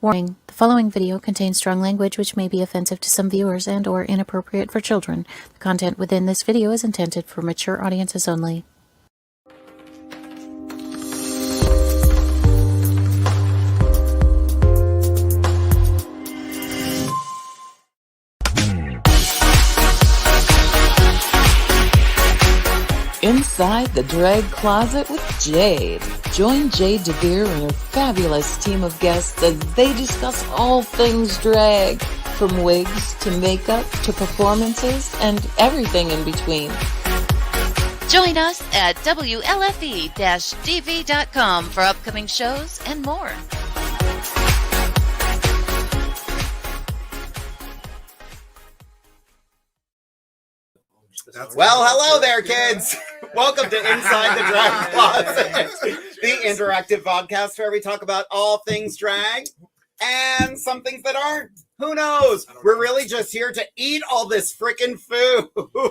Warning, the following video contains strong language which may be offensive to some viewers and or inappropriate for children. The content within this video is intended for mature audiences only. Inside the drag closet with Jade. Join Jade DeVere and her fabulous team of guests as they discuss all things drag, from wigs to makeup to performances and everything in between. Join us at WLFEDB.com for upcoming shows and more. Well, hello there, kids. Welcome to Inside the Drag Closet, the interactive podcast where we talk about all things drag and some things that aren't. Who knows? We're really just here to eat all this freaking food.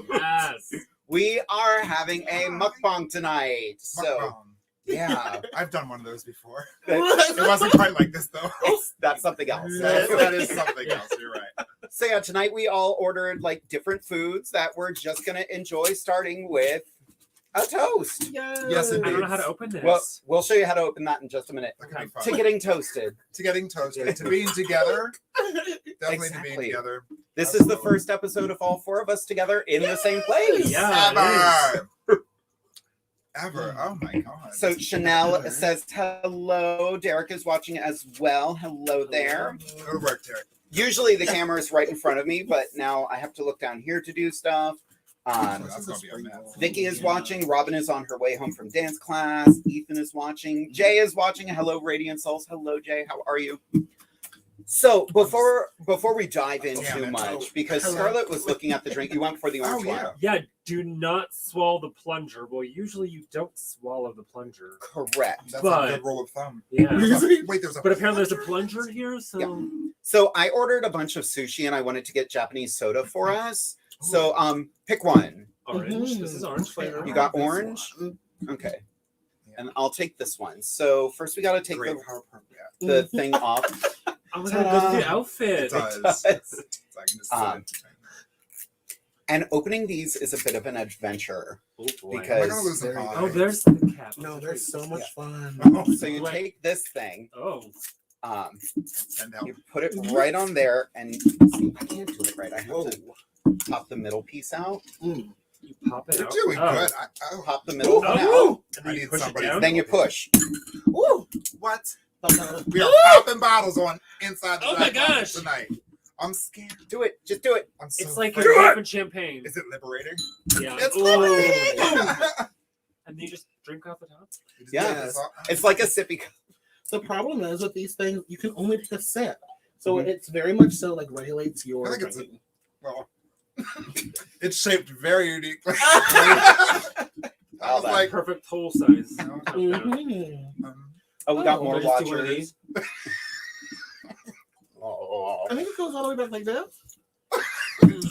Yes. We are having a mukbang tonight. So, yeah. I've done one of those before. It wasn't quite like this, though. That's something else. That is something else. You're right. So yeah, tonight we all ordered like different foods that we're just gonna enjoy, starting with a toast. Yes, I indeed. don't know how to open this. Well, we'll show you how to open that in just a minute. That could be fun. To getting toasted. To getting toasted. To being together. Definitely Exactly. to being together. This is the first episode of all four of us together in the same place. Yeah. Ever. Oh my god. So Chanel says hello. Derek is watching as well. Hello there. Good work, Derek. Usually the camera is right in front of me, but now I have to look down here to do stuff. That's gonna be a mess. Vicky is watching. Robin is on her way home from dance class. Ethan is watching. Jay is watching. Hello, Radiant Souls. Hello, Jay. How are you? So before we dive in too much, because Scarlett was looking at the drink, you went for the orange one. Yeah, do not swallow the plunger. Well, usually you don't swallow the plunger. Correct. That's But- a good rule of thumb. Yeah. Wait, there's a But apparently there's a plunger here, so... Yeah. So I ordered a bunch of sushi and I wanted to get Japanese soda for us. So pick one. Orange. This is orange flavor. You got orange? Okay. And I'll take this one. So first we got to take Great. How appropriate. the thing off. Oh my god, it goes with the outfit. It does. does. So I can just And opening these is a bit of an adventure. Oh boy. Because- Am I gonna lose some pie? Oh, there's the cap. No, there's so much fun. So you take this thing, Oh. Send out. you put it right on there, and see, I can't do it right. I have to pop the middle piece out. You pop it You're out. doing Oh. good. Pop the middle one out. Oh. And I then you need push it somebody- down. Then you push. Woo! What? We are popping bottles on Inside the Oh my Drag Closet gosh. tonight. I'm scared. Do it. Just do it. I'm so It's like afraid. you're popping champagne. Is it liberating? Yeah. It's Ooh. liberating. And then you just drink off the top. You just Yeah. get this off- It's like a sippy cup. The problem is with these things, you can only take a sip. So it's very much so like regulates your I think it's a- drinking. Well, it's shaped very uniquely. I All was that. like, Perfect hole size. Mhm. Oh, we got Oh, more Can I just do one of watchers. these? Oh. I think it goes all the way back like this.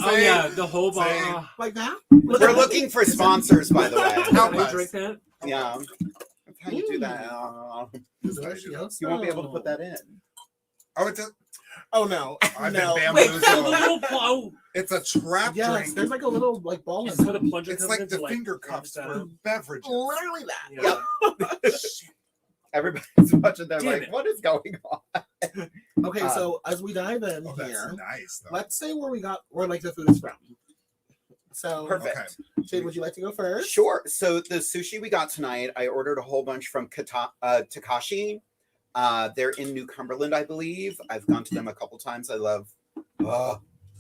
Oh yeah, the whole Same. bottle. Like that. We're looking for sponsors, by the way. Help Can I us. drink that? Yeah. That's how you do that. This is how you do that. You won't be able to put that in. Oh, it's a, Oh no. I've no. been Wait, bamboozled. the little oh, It's a trap Yes, drink. there's like a little like ball in it's where it. the plunger It's comes like into, the finger grab cups that for up. beverages. Literally that. Yeah. Everybody's watching. They're Damn like, it. "What is going on?" Okay, so as we dive in Oh, here, that's nice, though. let's say where like the food is from. So Perfect. Jade, would you like to go first? Sure. So the sushi we got tonight, I ordered a whole bunch from Takashi. They're in New Cumberland, I believe. I've gone to them a couple times. I love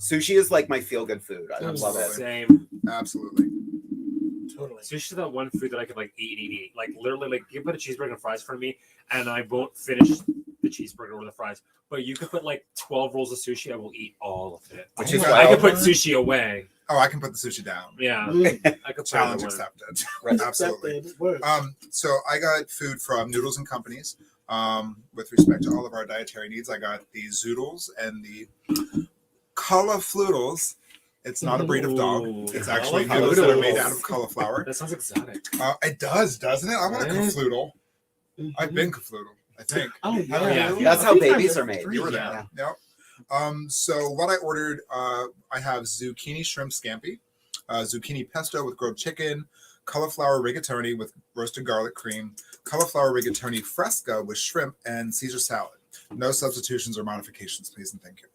sushi is like my feel-good food. I love it. Same. Absolutely. Totally. Sushi is that one food that I could like eat. Like literally, like you put a cheeseburger and fries in front of me, and I won't finish the cheeseburger or the fries. But you could put like 12 rolls of sushi, I will eat all of it. Which Oh is my why I I could put sushi away. Oh, I can put the sushi down. Yeah, Mm. I could put Challenge it away. accepted. Right. Absolutely. Accepted. Works. So I got food from Noodles and Companies. With respect to all of our dietary needs, I got the zoodles and the caulifloodles. It's not a breed of dog. Ooh, It's actually noodles that are made out of cauliflower. That sounds exotic. It does, doesn't it? I want a Right. cafloodle. I've been cafloodle. I think. Oh yeah. That's I how think babies I'm are made. three, You were yeah. there. Yep. So what I ordered, I have zucchini shrimp scampi, zucchini pesto with grilled chicken, cauliflower rigatoni with roasted garlic cream, cauliflower rigatoni fresca with shrimp, and Caesar salad. No substitutions or modifications, please and thank you.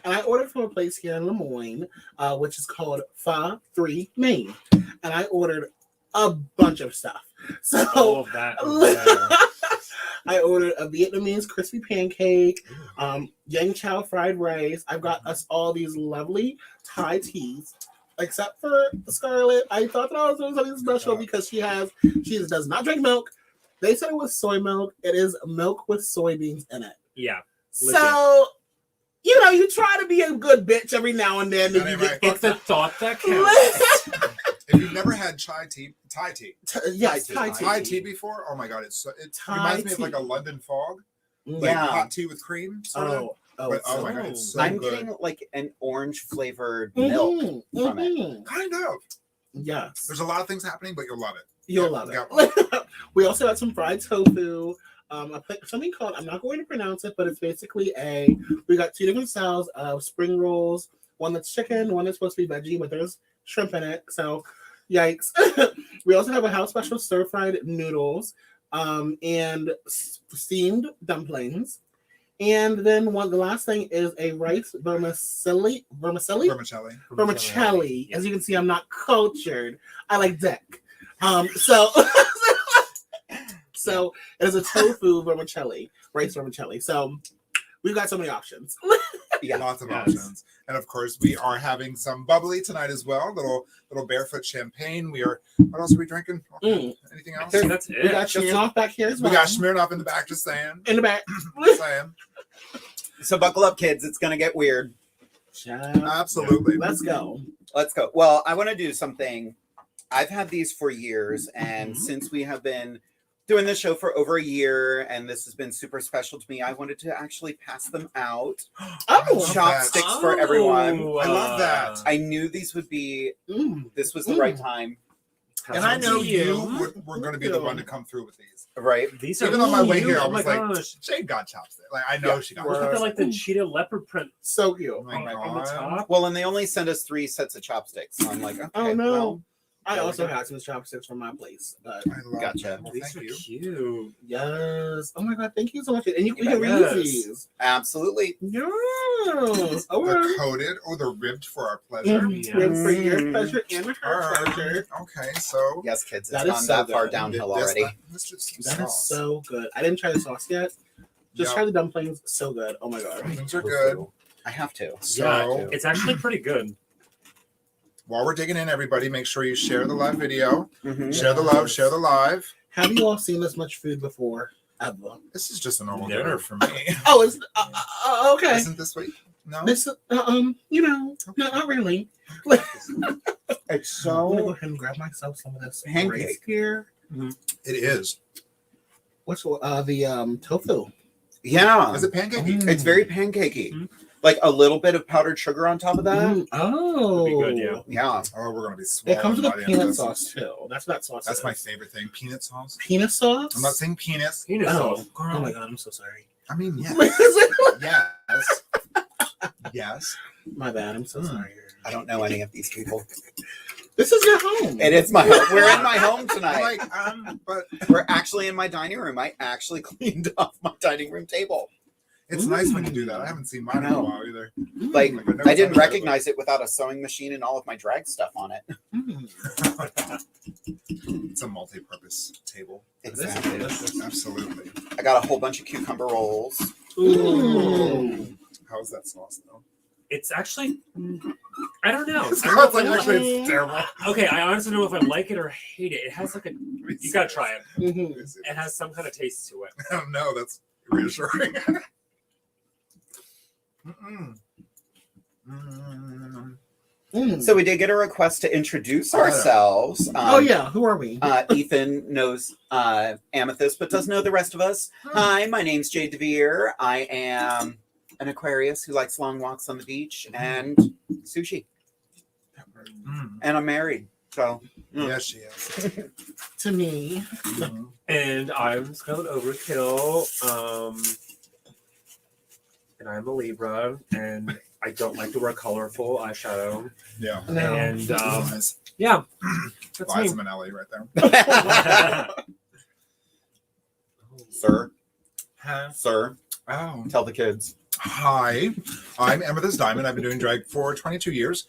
And I ordered from a place here in Lemoyne, which is called Fa 3 Main. And I ordered a bunch of stuff. So All of that. over there. I ordered a Vietnamese crispy pancake, yang chow fried rice. I've got us all these lovely Thai teas. Except for Scarlett, I thought that I was doing something special because she does not drink milk. They said it was soy milk. It is milk with soybeans in it. Yeah. So, you try to be a good bitch every now and then. That And you ain't get right. It's the thought that counts. If you've never had Thai tea, yes, Thai Thai Thai tea tea. before, oh my god, it Thai reminds me of tea. like a London fog, like Yeah. hot tea with cream. Sort of. But oh my god, it's so I'm good. getting like an orange flavored milk from it. Kind of. Yes, There's a lot of things happening, but you'll love it. you'll Yeah, love got it. We also got some fried tofu. Something called, I'm not going to pronounce it, but it's basically we got 2 different styles of spring rolls. One that's chicken, one that's supposed to be veggie, but there's shrimp in it. So, yikes. We also have a house special stir-fried noodles and steamed dumplings. And then the last thing is a rice vermicelli. Vermicelli. As you can see, I'm not cultured. I like dick. So it is a tofu vermicelli, rice vermicelli. So we've got so many options. Yeah. Lots of Yes. options. And of course, we are having some bubbly tonight as well. Little barefoot champagne. What else are we drinking? Anything else? See, that's We it. got Smirnoff back here as well. We got Smirnoff in the back, just saying. in the back. Just saying. So buckle up, kids. It's going to get weird. Absolutely. Let's go. Let's go. Well, I want to do something. I've had these for years. And since we have been doing this show for over a year, and this has been super special to me, I wanted to actually pass them out. Oh, Chopsticks for everyone. I love that. I knew these would be, this was the Mm. right time, And I know you. we're going to be the one to come through with these. right? These are Even on my way here, I oh my was like, gosh. Jade got chopsticks. Like, I know Yeah. she got Look at chopsticks. like the cheetah leopard print so cute. Oh my on the God. top. Well, and they only send us 3 sets of chopsticks. So I'm like, okay, Oh no. well, I there we also go. had some chopsticks from my place. But I love Gotcha. it. Well, These thank are you. cute. yes. Oh my god, thank you so much. And you You can bet. reuse Yes. these. absolutely. Yes. The Okay. coated, they're ribbed for our pleasure. Mhm. For your pleasure and her pleasure. Okay, so Yes, kids, it's That is gone so that far good. downhill this- already. This just That is sauce. so good. I didn't try the sauce yet. Just Yep. try the dumplings. So good. Oh my god. Things are good. I have to. So Yeah, it's actually pretty good. while we're digging in, everybody, make sure you share the live video. Mhm. Share the love, share the live. Have you all seen this much food before? Ever? This is just a normal Never. dinner for me. Oh, it's okay. Isn't this week? No. This no, not really. It's I'm gonna go so ahead and grab myself some of this Pancake. rice here. It is. What's the tofu? yeah. Is it pancakey? It's very pancakey. Mhm. Like a little bit of powdered sugar on top of that. Oh, Would be good, yeah. Yeah. Oh, we're gonna be It swallowing comes with by a the end of peanut this. sauce too. That's what sauce. That's is. my favorite thing. Peanut sauce. peanut sauce. I'm not saying penis. Penis Oh, sauce. oh my god, I'm so sorry. I mean, yes. Yes. Yes. My bad. I'm so sorry. I don't know any of these people. This is your home. It is my home. We're in my home I'm tonight. like, but We're actually in my dining room. I actually cleaned off my dining room table. it's nice when you do that. I haven't seen mine in a while either. Like, Like, I know I it's didn't on the recognize it without a sewing machine and all of my drag stuff on it. It's a multi-purpose table. Exactly. Absolutely. I got a whole bunch of cucumber rolls. Ooh. How's that sauce though? It's actually, I don't know. It's I don't know if like I like- actually it's terrible. Okay, I honestly don't know if I like it or hate it. It has like a, you gotta try it. Mhm. It has some kind of taste to it. I don't know. That's reassuring. Mm-mm. Mm. Mm. So we did get a request to introduce Oh, yeah. ourselves. Oh yeah, who are we? Ethan knows Amethyst, but doesn't know the rest of us. Hi, my name's Jade DeVere. I am an Aquarius who likes long walks on the beach and sushi. Mm. And I'm married. So, Yes, she is. To me. Mhm. And I'm SKARLET OVERKILL. And I'm a Libra, and I don't like to wear colorful eyeshadow. Yeah. No. And Lies. yeah, that's me. Liza Minnelli right there. sir, Huh? sir, Oh. tell the kids. Hi, I'm Amethyst Diamond. I've been doing drag for 22 years.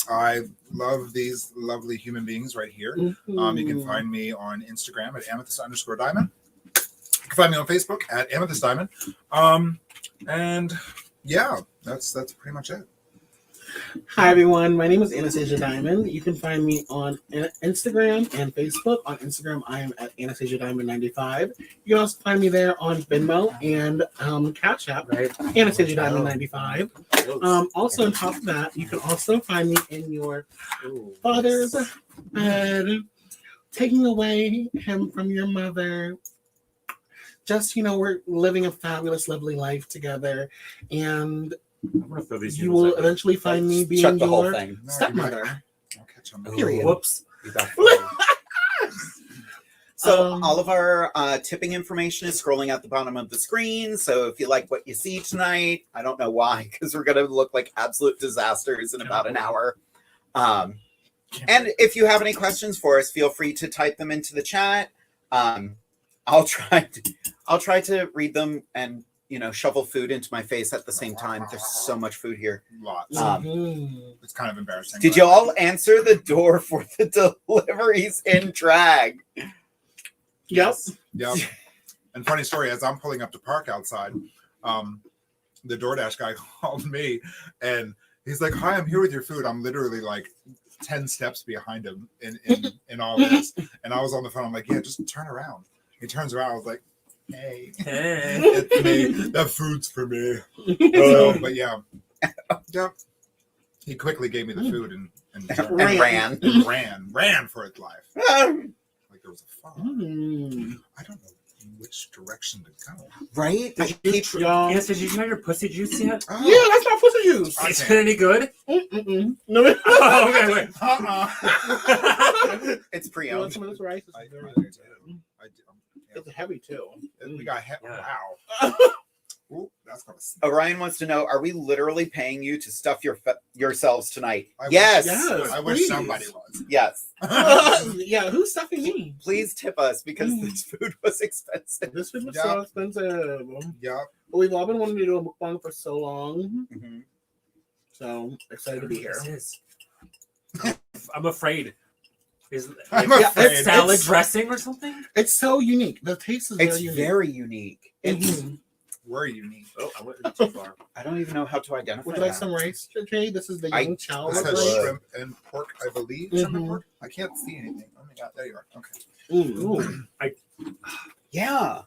I love these lovely human beings right here. You can find me on Instagram at amethyst_diamond. You can find me on Facebook at Amethyst Diamond. And yeah, that's pretty much it. Hi everyone, my name is Anastasia Diamond. You can find me on Instagram and Facebook. On Instagram, I am at Anastasia Diamond 95. You can also find me there on Venmo and Cash App, Right? Anastasia Diamond 95. Also on top of that, you can also find me in your father's bed, taking away him from your mother. Just, we're living a fabulous, lovely life together, and I'm gonna throw these you noodles will at eventually find me being Shut the whole your thing. stepmother. I'll catch on. Period. Whoops. So all of our tipping information is scrolling at the bottom of the screen. So if you like what you see tonight, I don't know why, because we're going to look like absolute disasters in about an hour. And if you have any questions for us, feel free to type them into the chat. I'll try to read them and shovel food into my face at the same time. There's so much food here. Lots. It's kind of embarrassing. Did but- you all answer the door for the deliveries in drag? Yep. Yep. And funny story, as I'm pulling up to park outside, the DoorDash guy called me and he's like, "Hi, I'm here with your food." I'm literally like 10 steps behind him in all this. And I was on the phone. I'm like, "Yeah, just turn around." He turns around. I was like, "Hey, it's me. That food's for me." So, but yeah. Yep. He quickly gave me the food and ran for his life. Like there was a phone. I don't know which direction to go. Right? Y'all. Yes, did you try your pussy juice yet? Oh, Yeah, that's my pussy juice. Is it any good? No. Oh, okay, wait. It's You want pre-owned. some of this rice? I It's very do. good. It's heavy too. We got Yeah. wow. Ooh, that's gonna. Orion wants to know: are we literally paying you to stuff yourselves tonight? I wish- Yes. Yes. I wish Please. somebody was. Yes. Yeah, who's stuffing me? Please tip us because this food was expensive. This food was Yeah. so expensive. Yep. But we've all been wanting to do a mukbang for so long. Mhm. So excited to be here. This is. I'm afraid. Is I'm like, afraid. salad It's- dressing or something? It's so unique. The taste is It's very unique. very unique. Mhm. We're unique. Oh, I went too far. I don't even know how to identify Would you like that. some rice, Jay? This is the young chow This has rice. shrimp and pork, I believe. Shrimp and Mhm. pork. I can't see anything. Oh my god, there you are. Okay. Ooh. Yeah.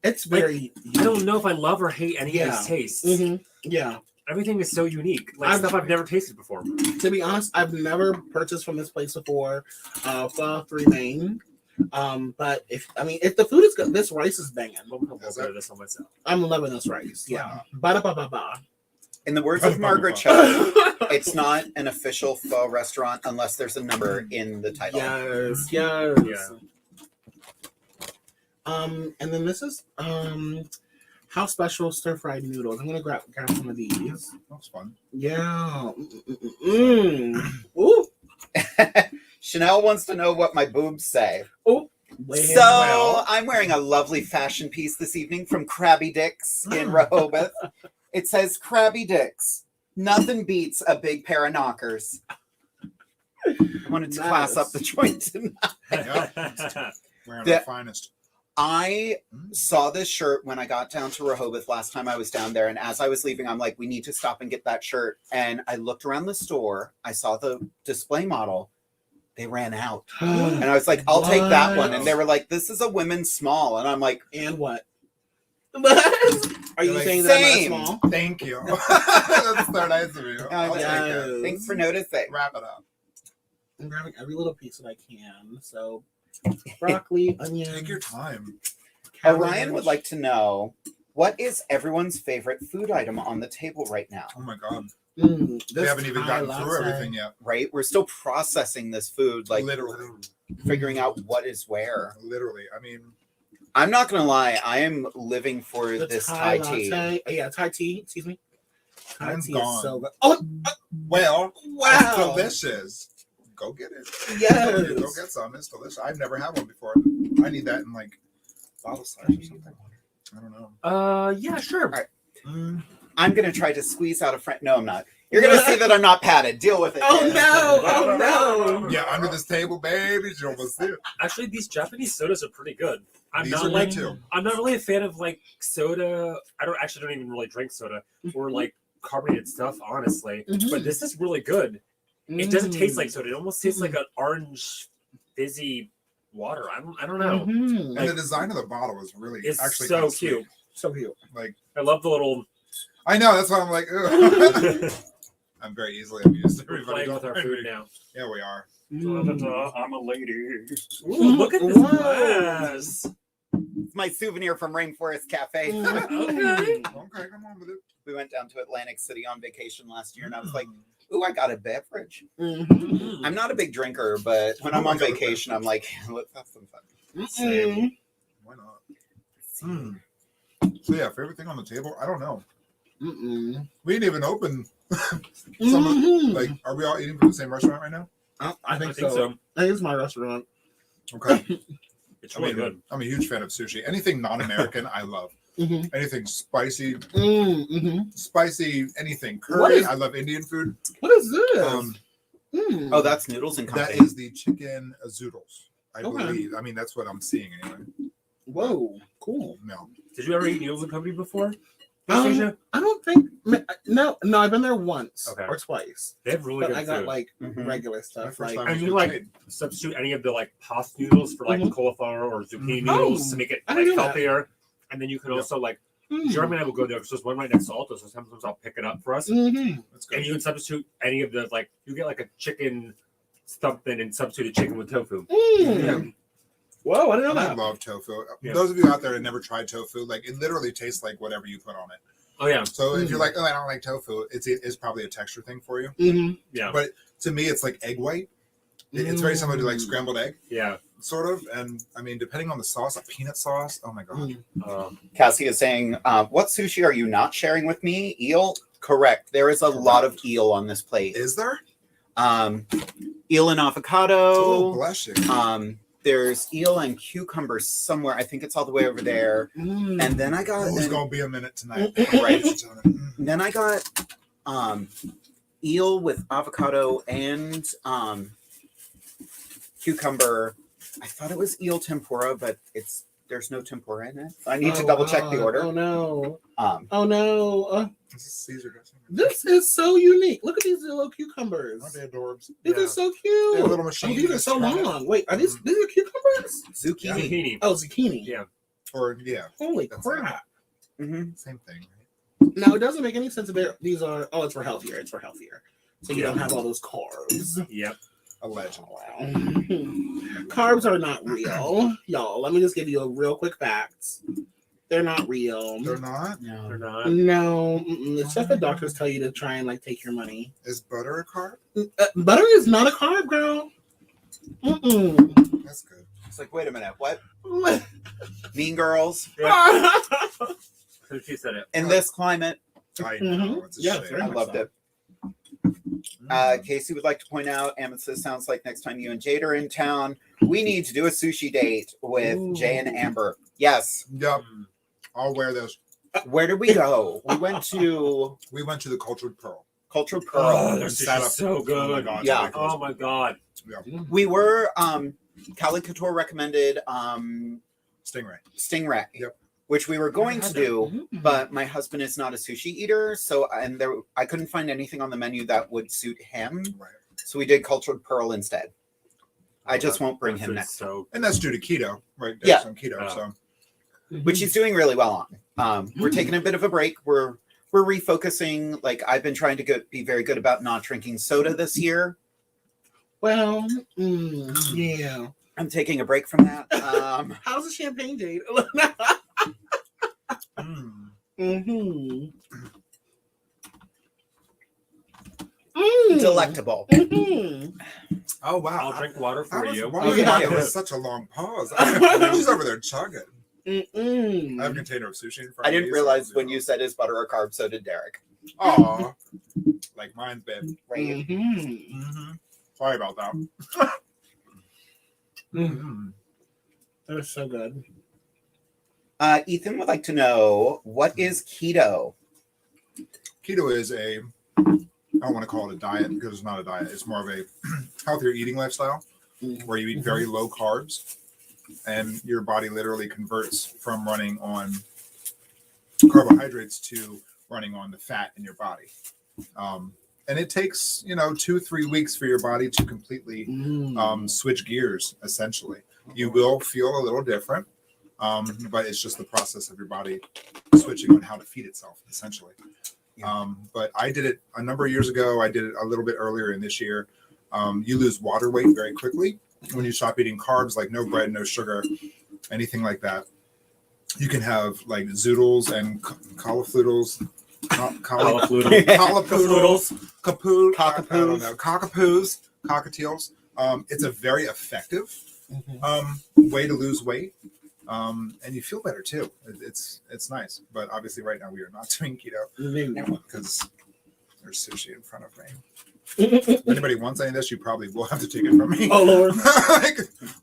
It's very I don't know if I love or hate any of Yeah. these tastes. Yeah. Everything is so unique. Like I've- stuff I've never tasted before. To be honest, I've never purchased from this place before. Pho 3 Main. But if the food is good, this rice is banging. I'm gonna look at this on myself. I'm loving this rice. Yeah. Ba ba ba ba. In the words of Margaret Cho, it's not an official pho restaurant unless there's a number in the title. Yes. Yes. Yeah. And then this is house special stir fried noodles. I'm gonna grab some of these. That's fun. Yeah. Ooh. Chanel wants to know what my boobs say. Well, So I'm wearing a lovely fashion piece this evening from Krabby Dicks in Rehoboth. It says, "Krabby Dicks, nothing beats a big pair of knockers." I wanted to class up the joint tonight. Yep. Wearing The- our finest. I saw this shirt when I got down to Rehoboth last time I was down there. And as I was leaving, I'm like, we need to stop and get that shirt. And I looked around the store. I saw the display model. They ran out. And I was like, I'll take that one. And they were like, this is a women's small. And I'm like, And what? Are you Like, saying that same. I'm not small? Thank you. That's so nice of you. I'll take it. thanks for noticing. Wrap it up. I'm grabbing every little piece that I can. So broccoli, onion. Take your time. Orion would like to know, what is everyone's favorite food item on the table right now? Oh my god. We This haven't even Thai gotten through latte. everything yet. Right? We're still processing this food, like Literally. figuring out what is where. Literally. I mean, I'm not gonna lie, I am living for The this Thai tea. latte. Yeah, Thai tea. Excuse me. Thai Mine's tea gone. is so good. Oh, well, it's wow. delicious. Go get it. Yes. Go get some. It's delicious. I've never had one before. I need that in like bottle size or something. I don't know. Yeah, sure. All right. Mm. I'm gonna try to squeeze out a friend. No, I'm not. You're gonna see that I'm not padded. Deal with it. Oh kid. no! Oh no! Yeah, under this table, baby. You almost see it. Actually, these Japanese sodas are pretty good. These are good too. I'm not really a fan of like soda. I don't even really drink soda or like carbonated stuff, honestly. Mhm. But this is really good. It doesn't taste like soda. It almost tastes like an orange fizzy water. I don't know. Mhm. And the design of the bottle is really It's actually so kinda sweet. cute. So cute. Like I love the little I know that's why I'm like. Ugh. I'm very easily amused. we're Everybody playing with our food now. Yeah, we are. I'm a lady. Ooh, Ooh, look at this wow. glass. It's my souvenir from Rainforest Cafe. Okay. Okay, come on with it. We went down to Atlantic City on vacation last year, and I was like, "Ooh, I got a beverage." Mhm. I'm not a big drinker, but when I'm on vacation, I'm like, "Let's have some fun." Mhm. Why not? Mm. So yeah, favorite thing on the table? I don't know. Mhm. We didn't even open. Mhm. Like, are we all eating from the same restaurant right now? I think so. I think it's my restaurant. Okay. It's I really mean, good. I'm a huge fan of sushi. Anything non-American, I love. Mhm. Anything spicy, Mhm. spicy, anything What curry. is- I love Indian food. What is this? Mm. Oh, that's noodles and That company. is the chicken zoodles, I Okay. believe. I mean, that's what I'm seeing anyway. Whoa, cool. No. Did you ever eat Noodles and Company before? Um, Anastasia? I don't think no. I've been there once Okay. or twice, They have really but good I got food. like Mhm. regular My stuff. first Like time And was you with like Jade. substitute any of the like pasta noodles for like Mhm. cauliflower or zucchini Mhm. noodles to Oh, make it I like didn't know that. healthier. And then you can Yeah. also like mm, Jeremy and I will go there because there's one right next to Alto, so sometimes I'll pick it up for us. mhm. That's good. And you can substitute any of the like you get like a chicken something and substitute a chicken with tofu. Mm. Yeah. Whoa, I didn't know I that. love tofu. Yeah. Those of you out there that never tried tofu, like it literally tastes like whatever you put on it. Oh yeah. So if Mm. you're like, oh, I don't like tofu, it's probably a texture thing for you. Mhm. Yeah. But to me, it's like egg white. It's very similar to like Mm. scrambled egg, Yeah. sort of. And I mean, depending on the sauce, a peanut sauce. Oh my god. Mm. Cassie is saying, "What sushi are you not sharing with me? Eel? Correct. There is a lot of eel on this plate. Is there? Eel and Oh, avocado. bless you. There's eel and cucumbers somewhere. I think it's all the way over there. Mm. And then I got Oh, it's and gonna be a minute tonight. Right. Mm. then I got eel with avocado and cucumber. I thought it was eel tempura, but there's no tempura in it. I need to Oh, double check the God. order. Oh no! Um, Oh no! This is Caesar dressing. This is so unique. Look at these little cucumbers. Aren't they adorbs? These Yeah. are so cute. They have a little Oh, machine. these are so that's- long. Wait, are these are cucumbers? zucchini. Zucchini. Oh, zucchini. Yeah. Or yeah, Holy That's crap! hmm same thing. Now it doesn't make any sense that these are. Oh, it's for healthier. It's for healthier. So you Yeah. don't have all those carbs. Yep. Allegedly. Wow. Carbs are not real, y'all. Let me just give you a real quick fact. They're not real. They're not. They're No. not. No, it's just the doctors tell you to try and like take your money. Is butter a carb? Butter is not a carb, girl. Mm-mm. That's good. It's like, wait a minute, what? Mean Girls So she said it. in this climate. I know. Mhm. It's a Yeah, shame. it's very I much loved so. it. Mm. Casey would like to point out, Amethyst, sounds like next time you and Jade are in town, we need to do a sushi date with Ooh. Jay and Amber. Yes. Yep. I'll wear those. Where did we go? We went to We went to the Cultured Pearl. Cultural Pearl. Oh, their and sat sushi's up- so Oh my good. god. Yeah. it's really Oh cool. my god. Yeah. We were Cali Couture recommended Stingray. Stingray. Yep. Which we were going to do, Mhm. but my husband is not a sushi eater, so I couldn't find anything on the menu that would suit him. Right. So we did Cultured Pearl instead. I just That- won't bring that him food's next time. So And that's due to keto, right? Yeah. Some keto. Oh. So Which he's doing really well on. We're taking a bit of a break. We're refocusing. Like I've been trying to be very good about not drinking soda this year. Well, yeah. I'm taking a break from that. How's the champagne date? mm. Mm-hmm. Delectable. Oh wow! I'll drink water I for was you. wondering Yeah. why it was such a long pause. She's over there chugging. I have a container of sushi in front I of me. didn't realize when you said his butter or carb, so did Derek. Aw, like mine's been. Right? Sorry about that. They're so good. Ethan would like to know, what is keto? Keto is I don't want to call it a diet because it's not a diet. It's more of a healthier eating lifestyle where you eat very low carbs and your body literally converts from running on carbohydrates to running on the fat in your body. And it takes, 2-3 weeks for your body to completely switch gears, essentially. You will feel a little different, but it's just the process of your body switching on how to feed itself, essentially. But I did it a number of years ago. I did it a little bit earlier in this year. You lose water weight very quickly when you stop eating carbs, like no bread, no sugar, anything like that. You can have like zoodles and caulifloodles, cockatiels. It's a very effective way to lose weight. And you feel better too. It's nice, but obviously right now we are not doing keto because there's sushi in front of me. If anybody wants any of this, you probably will have to take it from me. Oh Lord.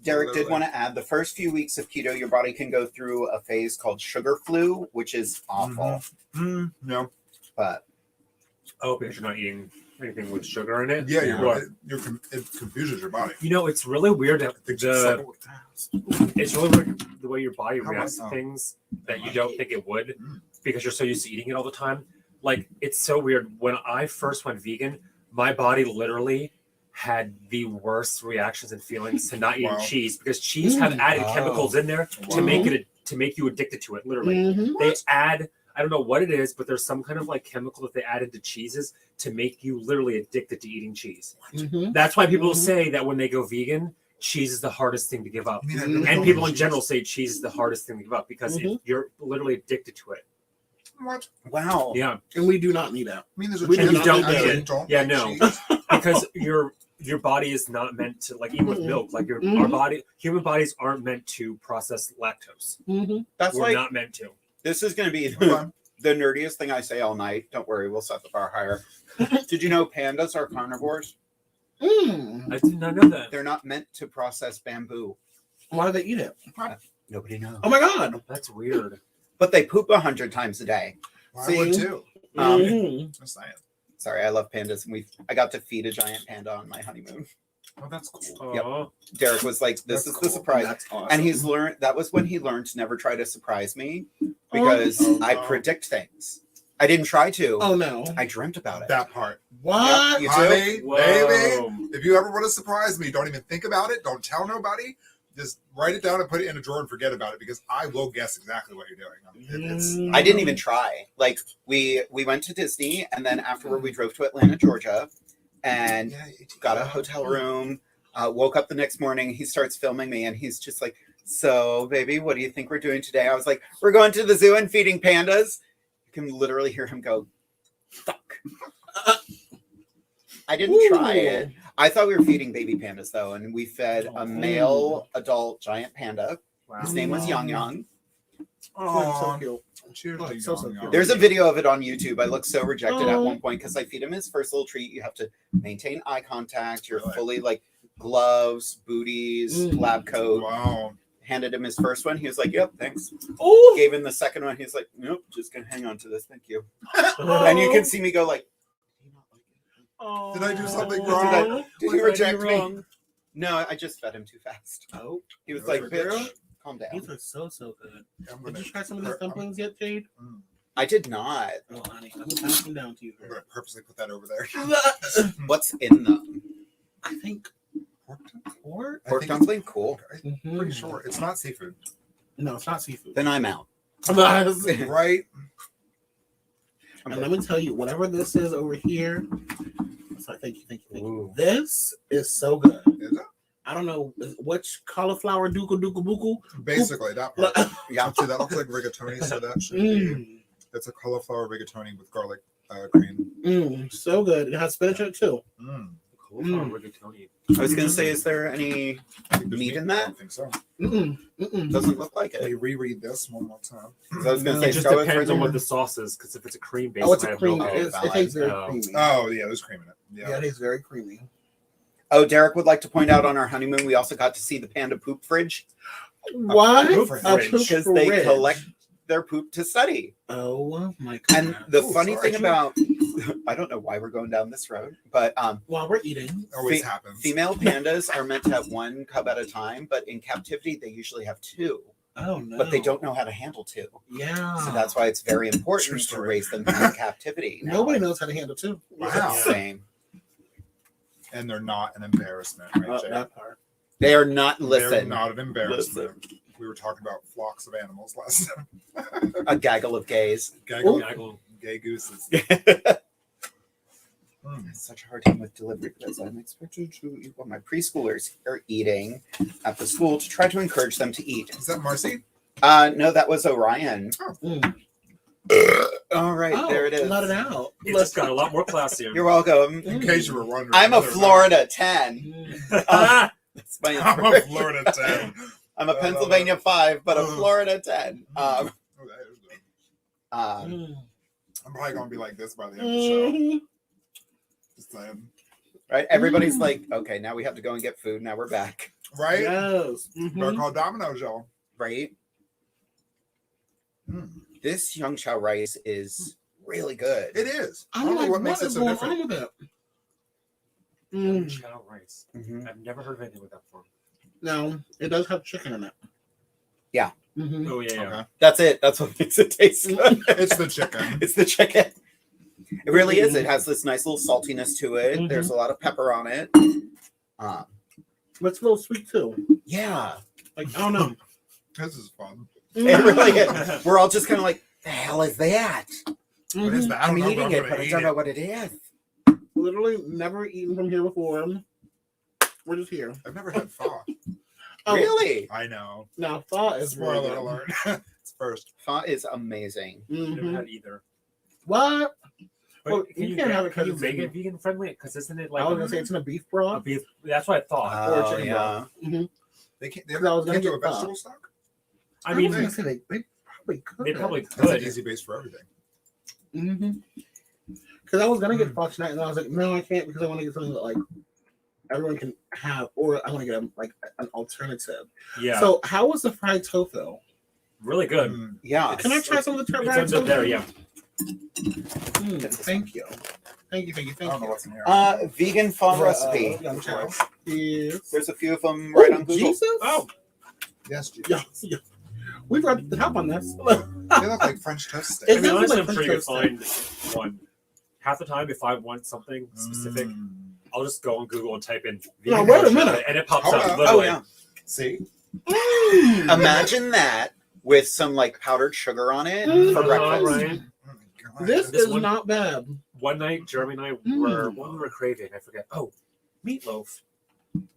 Derek did want to add, the first few weeks of keto, your body can go through a phase called sugar flu, which is awful. No. But because you're not eating anything with sugar in it. Yeah, it confuses your body. It's really weird that it's really weird the way your body reacts to things that you don't think it would because you're so used to eating it all the time. Like, it's so weird. When I first went vegan, my body literally had the worst reactions and feelings to not eating cheese because cheese have added chemicals in there to make you addicted to it. Literally, they add, I don't know what it is, but there's some kind of like chemical that they add into cheeses to make you literally addicted to eating cheese. That's why people say that when they go vegan, cheese is the hardest thing to give up. And people in general say cheese is the hardest thing to give up because you're literally addicted to it. What? wow. Yeah. And we do not need that. I mean, there's a We do chance not that need I it. don't Yeah, like no. cheese. Because your body is not meant to, like, even with milk, like human bodies aren't meant to process lactose. That's We're like, not meant to. this is going to be the nerdiest thing I say all night. Don't worry, we'll set the bar higher. Did you know pandas are carnivores? I did not know that. They're not meant to process bamboo. Why do they eat it? Nobody knows. Oh my God. That's weird. But they poop 100 times a day. I would too. Just saying. Sorry, I love pandas, and I got to feed a giant panda on my honeymoon. Oh, that's cool. Oh, Derek was like, "This That's is cool. the surprise," That's awesome. and he's learned. That was when he learned to never try to surprise me because I predict things. I didn't try to. Oh no. I dreamt about it. That part. What? You too? Honey, Whoa. baby, if you ever want to surprise me, don't even think about it. Don't tell nobody. Just write it down and put it in a drawer and forget about it because I will guess exactly what you're doing. I didn't even try. Like we went to Disney, and then afterward we drove to Atlanta, Georgia, and got a hotel room. Woke up the next morning. He starts filming me, and he's just like, "So, baby, what do you think we're doing today?" I was like, "We're going to the zoo and feeding pandas." You can literally hear him go, "Fuck." I didn't try it. I thought we were feeding baby pandas though, and we fed a male adult giant panda. wow. His name was Yang Yang. Oh, so cute. Cheers Oh, to so Yang cute. Yang. There's a video of it on YouTube. I looked so rejected at one point because I feed him his first little treat. You have to maintain eye contact. You're fully like gloves, booties, lab coat. Wow. Handed him his first one. He was like, "Yep, thanks." Oh. Gave him the second one. He's like, "Nope, just gonna hang on to this. Thank you." And you can see me go like, Did I do something Did wrong? you reject me? No, I just fed him too fast. Oh. He was No, like, forget "Bitch, it. calm down." These are so good. I'm Did gonna, you try some of these dumplings yet, Jade? I did not. Oh, honey, I'm gonna pass them down to you. I'm gonna purposely put that over there. What's in them? I think pork. I Pork think dumpling? Cool. I'm pretty sure it's not seafood, No, it's not seafood. Then I'm out. right? And let me tell you, whatever this is over here. Sorry, thank you. This is so good. Is it? I don't know which cauliflower duku buku. Basically, that part. Yeah. See, that looks like rigatoni, so that should be. It's a cauliflower rigatoni with garlic cream. So good. It has spinach in it too. Cauliflower rigatoni. I was gonna say, is there any I think there's meat in I that? don't think so. Doesn't look like Let me it. reread this one more time. So I was gonna No. say, It just Scarlet, depends on further- what the sauce is, because if it's a cream based, Oh, it's I a have creamy. no idea. It tastes very Oh. creamy. Oh yeah, there's cream in it. Yeah, Yeah. it is very creamy. Oh, Derek would like to point out on our honeymoon, we also got to see the panda poop fridge What? poop A fridge. poop because they fridge. collect their poop to study. Oh my And god. the Oh, funny sorry. thing about, I don't know why we're going down this road, but While we're eating. Always Fe- happens. female pandas are meant to have one cub at a time, but in captivity they usually have two, Oh no. but they don't know how to handle two. Yeah. So that's why it's very True important to story. raise them in captivity. Now. Nobody knows how to handle two. Wow. Same. And they're not an embarrassment, right, Jay? That part. They are not. They're Listen, not an embarrassment. We were talking about flocks of animals last time. a gaggle of gays. Gaggle, Gaggle. gay gooses. It's such a hard time with delivery because I'm expected to eat what my preschoolers are eating at the school to try to encourage them to eat. Is that Marcy? No, that was Orion. Mm. All right, Oh, there it is. Let it out. It just got a lot more classier. You're welcome. In case you were wondering. I'm a there's Florida 10. Mm. That's my I'm a inspiration. Florida 10. I'm a Pennsylvania 5, but a Florida 10. Oh, that is good. Mm. I'm probably gonna be like this by the end of the show. Mhm. Just saying. Right? Everybody's like, okay, now we have to go and get food. Now we're back. Right? Yes. Better Mhm. call Domino's, y'all. Right? Mm. This young chow rice is really good. It is. I I'm don't know like, what makes it is so going different. on with it? Mm. Chow rice. Mhm. I've never heard of anything with that before. No, it does have chicken in it. Yeah. Mm-hmm. Oh yeah, yeah. Okay. That's it. That's what makes it taste good. It's the chicken. It's the chicken. It really is. It has this nice little saltiness to it. Mhm. There's a lot of pepper on it. Um, But it's a little sweet too. yeah, Like, I don't know. This is fun. it really is. We're all just kind of like, the hell is that? What is Mhm. that? I I'm don't know, eating I'm it, gonna but I eat don't it. know what it is. Literally never eaten from here before. We're just here. I've never had pho. Oh, Really? I know. Now, pho is Spoiler really good. alert. It's first. Pho is amazing. Never Mhm. had either. What? But Well, can you you, can't have it can you 'cause make it's- it vegan friendly? Because isn't it like I was gonna say it's in a beef a broth. beef? That's what I thought. Or Oh, chicken yeah. Mm-hmm. They can't, Because I was gonna can't do get a pho. vegetable stock? I mean, was gonna say they probably could. they probably That's an could. easy base for everything. Mm-hmm. Because I was gonna get Mm. pho tonight, and I was like, no, I can't because I want to get something that like everyone can have, or I want to get an alternative. Yeah, So, how was the fried tofu? really good. Mm. Yeah. Can I try some of the It's fried under tofu? there, yeah. Thank you. Thank you. I don't know what's in here. Vegan pho recipe. Young chow. Yes. There's a few of them right on Google. Jesus. Oh, Yes, Judy. Yeah. We've got the top on this. They look like French toast It sticks. I mean, sounds honestly, like I'm pretty good French find one. Half the time, if I want something specific, Mm. I'll just go on Google and type in Now, vegan wait a version, minute. and it pops Hold up. up. Literally. Oh, yeah. See? Imagine that with some like powdered sugar on it Mm. for breakfast. Right. Oh my God. This This is one- not bad. One night, Jeremy and I what we were craving. I forget. Oh, meatloaf.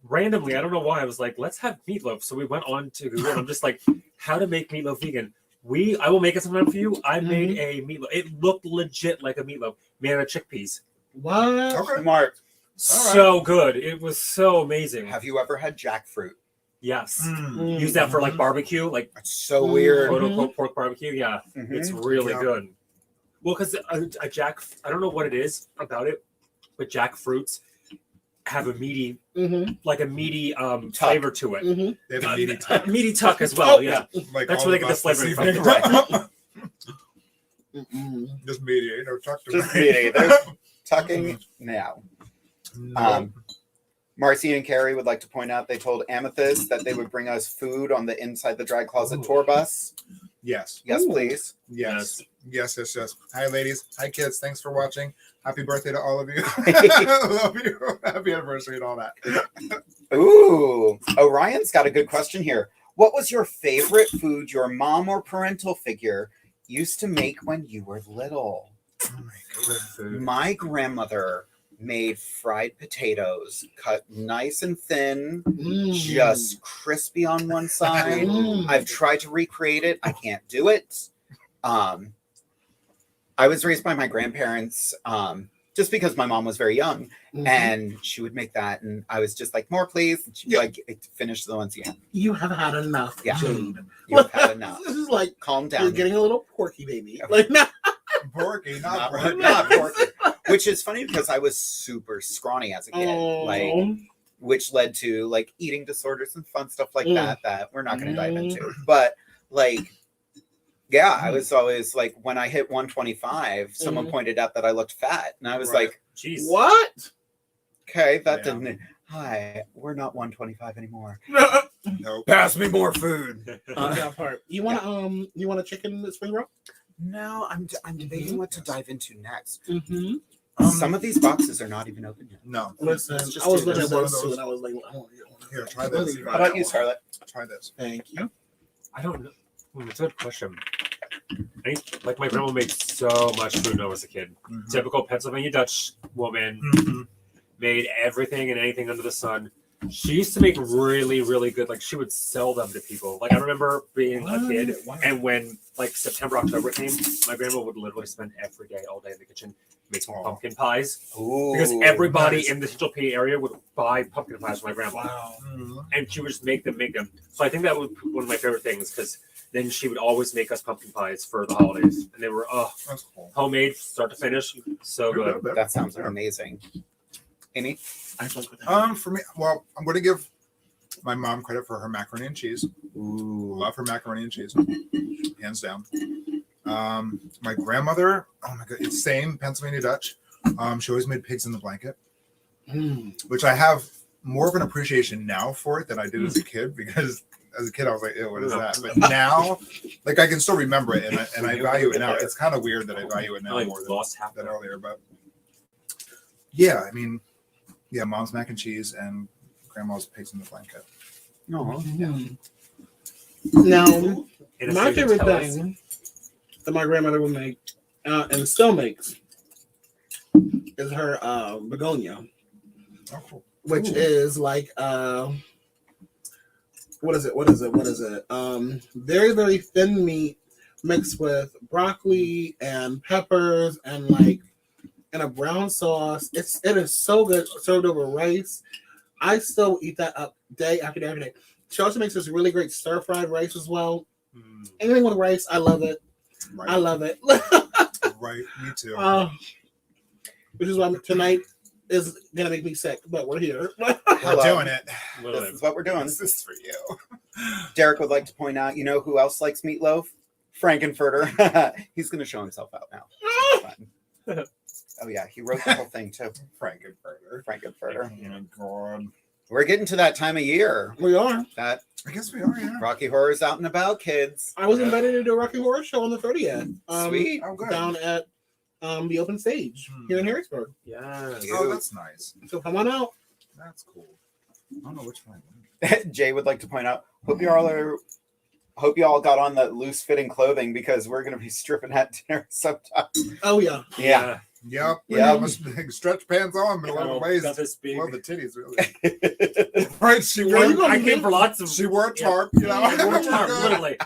Randomly, I don't know why. I was like, let's have meatloaf. So we went on to Google, and I'm just like, how to make meatloaf vegan. I will make it sometime for you. I made a meatloaf. It looked legit like a meatloaf made out of chickpeas. What? Okay. Smart. So good. It was so amazing. Have you ever had jackfruit? Yes. Mm. Use that for like barbecue, like It's so Mm. weird. quote unquote pork barbecue. Yeah. Mhm. It's really Yeah. good. Well, because a jack, I don't know what it is about it, but jackfruits have a meaty, like a meaty flavor to it. Mm-hmm. They have a meaty A tuck. meedy tuck as well. Yeah. Like That's all where they of get the us flavor this from. evening. Right. Just meaty. Ain't no tuck to Just it. meaty. There's tucking now. No. Marcy and Carrie would like to point out they told Amethyst that they would bring us food on the Inside the Drag Closet tour bus. Yes. Yes, Ooh. please. Yes. Yes. Hi, ladies. Hi, kids. Thanks for watching. Happy birthday to all of you. Love you. Happy anniversary and all that. Ooh, Orion's got a good question here. What was your favorite food your mom or parental figure used to make when you were little? Oh my God. My grandmother made fried potatoes, cut nice and thin, just crispy on one side. Mm. I've tried to recreate it. I can't do it. I was raised by my grandparents, just because my mom was very young, and she would make that, and I was just like, more please. And she'd be like, finish the ones you have. You have had enough, Yeah. Jade. You've had enough. This is like, Calm down. you're getting a little porky, baby. Like, no. Porky, not Not, porky. not porky. Which is funny because I was super scrawny as a kid, like, which led to like eating disorders and fun stuff like that we're not going to dive into. But like, yeah, I was always like, when I hit 125, someone pointed out that I looked fat, and I was like, Jeez. What? okay, that didn't. Hi, we're not 125 anymore. Nope. Pass me more food. That part. You want a chicken spring roll? No, I'm debating what to dive into next. Mm-hmm. Some of these boxes are not even open yet. No. Listen, It's just I was too- looking at one of those too, those- and I was like, I want to get one. Here, try this. How about you, Scarlett? Try this. Thank you. I don't know. That's a good question. Like my grandma made so much food when I was a kid. Mhm. Typical Pennsylvania Dutch woman, Mhm. made everything and anything under the sun. She used to make really, really good. Like she would sell them to people. Like I remember being a kid, and when like September, October came, my grandma would literally spend every day, all day in the kitchen making pumpkin pies Ooh, because everybody nice. in the Central PA area would buy pumpkin pies from my grandma. Wow. Mhm. And she would just make them. So I think that was one of my favorite things because then she would always make us pumpkin pies for the holidays, and they were That's cool. homemade, start to finish, so good. that sounds amazing. Amy? I fuck with that. For me, well, I'm going to give my mom credit for her macaroni and cheese. Ooh. Love her macaroni and cheese, hands down. My grandmother, oh my god, it's same Pennsylvania Dutch. She always made pigs in the blanket, which I have more of an appreciation now for it than I did as a kid, because as a kid I was like, ew, what is that? But now, like I can still remember it, and I value it now. It's kind of weird that I value it I now like more lost half than that. earlier, but yeah, I mean, yeah, mom's mac and cheese and grandma's pigs in the blanket. No. Now, And my if you favorite tell us- thing that my grandmother would make, and still makes, is her begonia, Oh, cool. which Ooh. is like what is it? Very, very thin meat mixed with broccoli and peppers and like in a brown sauce. It is so good served over rice. I still eat that up day after day after day. She also makes this really great stir fried rice as well. Anything with rice, I love it. Right. I love it. Right, me too. Which is why tonight is gonna make me sick, but we're here. We're Hello. doing it. This is what we're doing. This is for you. Derek would like to point out, you know who else likes meatloaf? Frankenfurter. He's going to show himself out now. Fun. Oh, yeah. He wrote the whole thing, too. Frankenfurter. Frankenfurter. Oh my god. We're getting to that time of year. We are. That I guess we are, yeah. Rocky Horror's out and about, kids. I was invited to do a Rocky Horror Show on the 30th. Sweet. Oh, good. Down at the open stage here in Harrisburg. Yes. Oh, that's nice. So come on out. That's cool. I don't know which one. Jay would like to point out, hope you all got on the loose fitting clothing because we're going to be stripping at dinner sometime. Oh yeah. Yeah. Yep. Yep. Big stretch pants on, but a lot of ways. Got this big. Love the titties, really. Right, she Where wore. you going? I came for lots of. She wore a Yeah. tarp. You know, I wore a tarp, we're good. literally.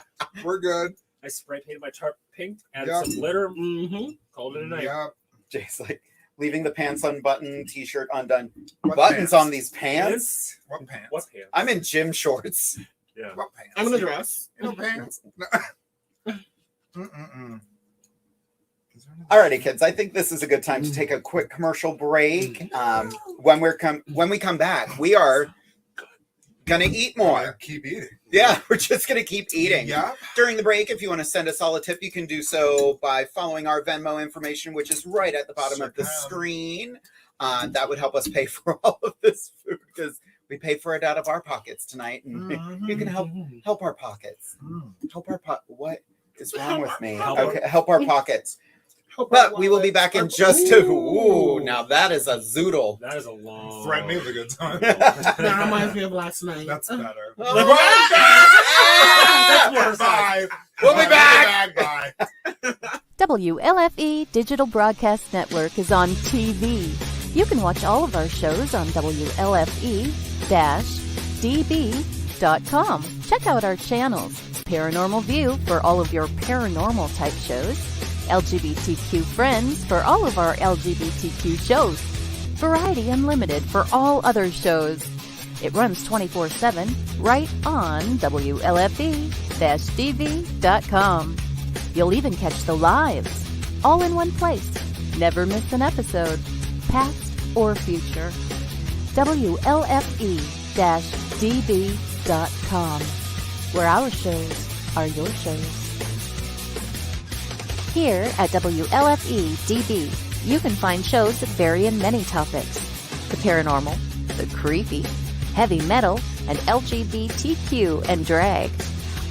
We're good. I spray painted my tarp pink, added Yep. some glitter, Mm-hmm. called it a night. Yep. Jay's like, leaving the pants unbuttoned, t-shirt undone. What Buttons pants? on these pants? What pants? What pants? I'm in gym shorts. Yeah. What pants? I'm in a dress. You know pants? No. Mm-mm-mm. Is there another- Alrighty, kids. I think this is a good time to take a quick commercial break. When we come back, we are gonna eat more. Keep eating. Yeah, we're just gonna keep eating. Yeah. During the break, if you want to send us all a tip, you can do so by following our Venmo information, which is right at the bottom Sure of the can. screen. That would help us pay for all of this food because we pay for it out of our pockets tonight, and you can help our pockets. Help our What is wrong with me? Help Okay, help our pockets. Hope But our we will be back in just a. Ooh, now that is a zoodle. That is a long. Threaten me with a good time. That reminds me of last night. That's better. Ah! That's worse. Bye. We'll be back. Bye. WLFE Digital Broadcast Network is on TV. You can watch all of our shows on WLFE-DB.com. Check out our channels. Paranormal View for all of your paranormal type shows. LGBTQ friends for all of our LGBTQ shows. Variety Unlimited for all other shows. It runs 24/7 right on WLFE-DV.com. You'll even catch the lives, all in one place. Never miss an episode, past or future. WLFE-DV.com, where our shows are your shows. Here at WLFE-DB, you can find shows that vary in many topics. The paranormal, the creepy, heavy metal, and LGBTQ and drag.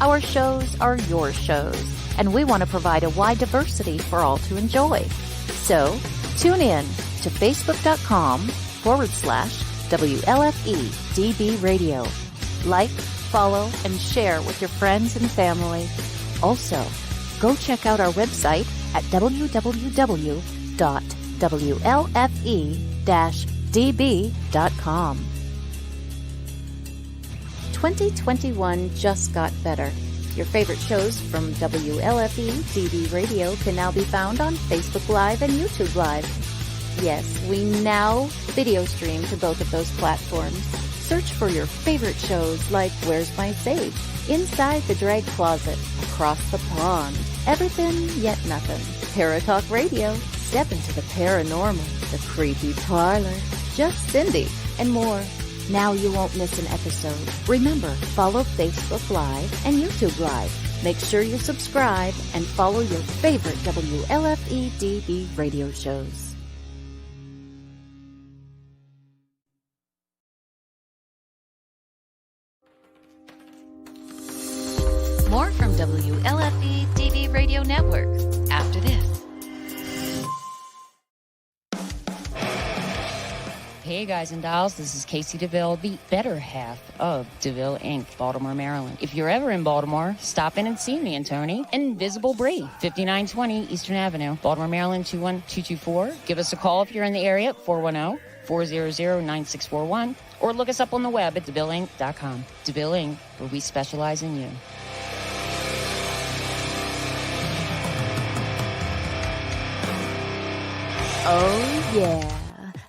Our shows are your shows, and we want to provide a wide diversity for all to enjoy. So, tune in to facebook.com/WLFEDB Radio. Like, follow, and share with your friends and family. Also, go check out our website at www.WLFE-DB.com. 2021 just got better. Your favorite shows from WLFE-DB Radio can now be found on Facebook Live and YouTube Live. Yes, we now video stream to both of those platforms. Search for your favorite shows like Where's My Save, Inside the Drag Closet, Across the Pond, Everything Yet Nothing, Paratalk Radio, Step into the Paranormal, The Creepy Parlor, Just Cindy, and more. Now you won't miss an episode. Remember, follow Facebook Live and YouTube Live. Make sure you subscribe and follow your favorite WLFE-DB radio shows. More from WLFEDB Radio Network after this. Hey guys and dolls, this is Casey DeVille, the better half of DeVille Inc., Baltimore, Maryland. If you're ever in Baltimore, stop in and see me and Tony. Invisible Bree, 5920 Eastern Avenue, Baltimore, Maryland, 21224. Give us a call if you're in the area at 410-400-9641, or look us up on the web at DeVilleInc.com. DeVille Inc., where we specialize in you. Oh, yeah.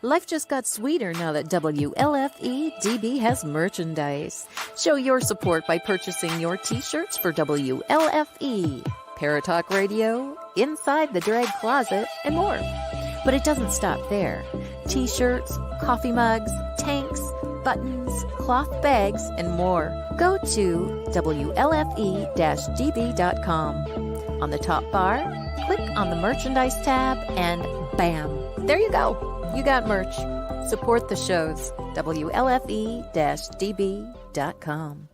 Life just got sweeter now that WLFE-DB has merchandise. Show your support by purchasing your t-shirts for WLFE, Paratalk Radio, Inside the Drag Closet, and more. But it doesn't stop there. T-shirts, coffee mugs, tanks, buttons, cloth bags, and more. Go to WLFE-DB.com. On the top bar, click on the merchandise tab, and bam, there you go. You got merch. Support the shows. WLFE-DB.com.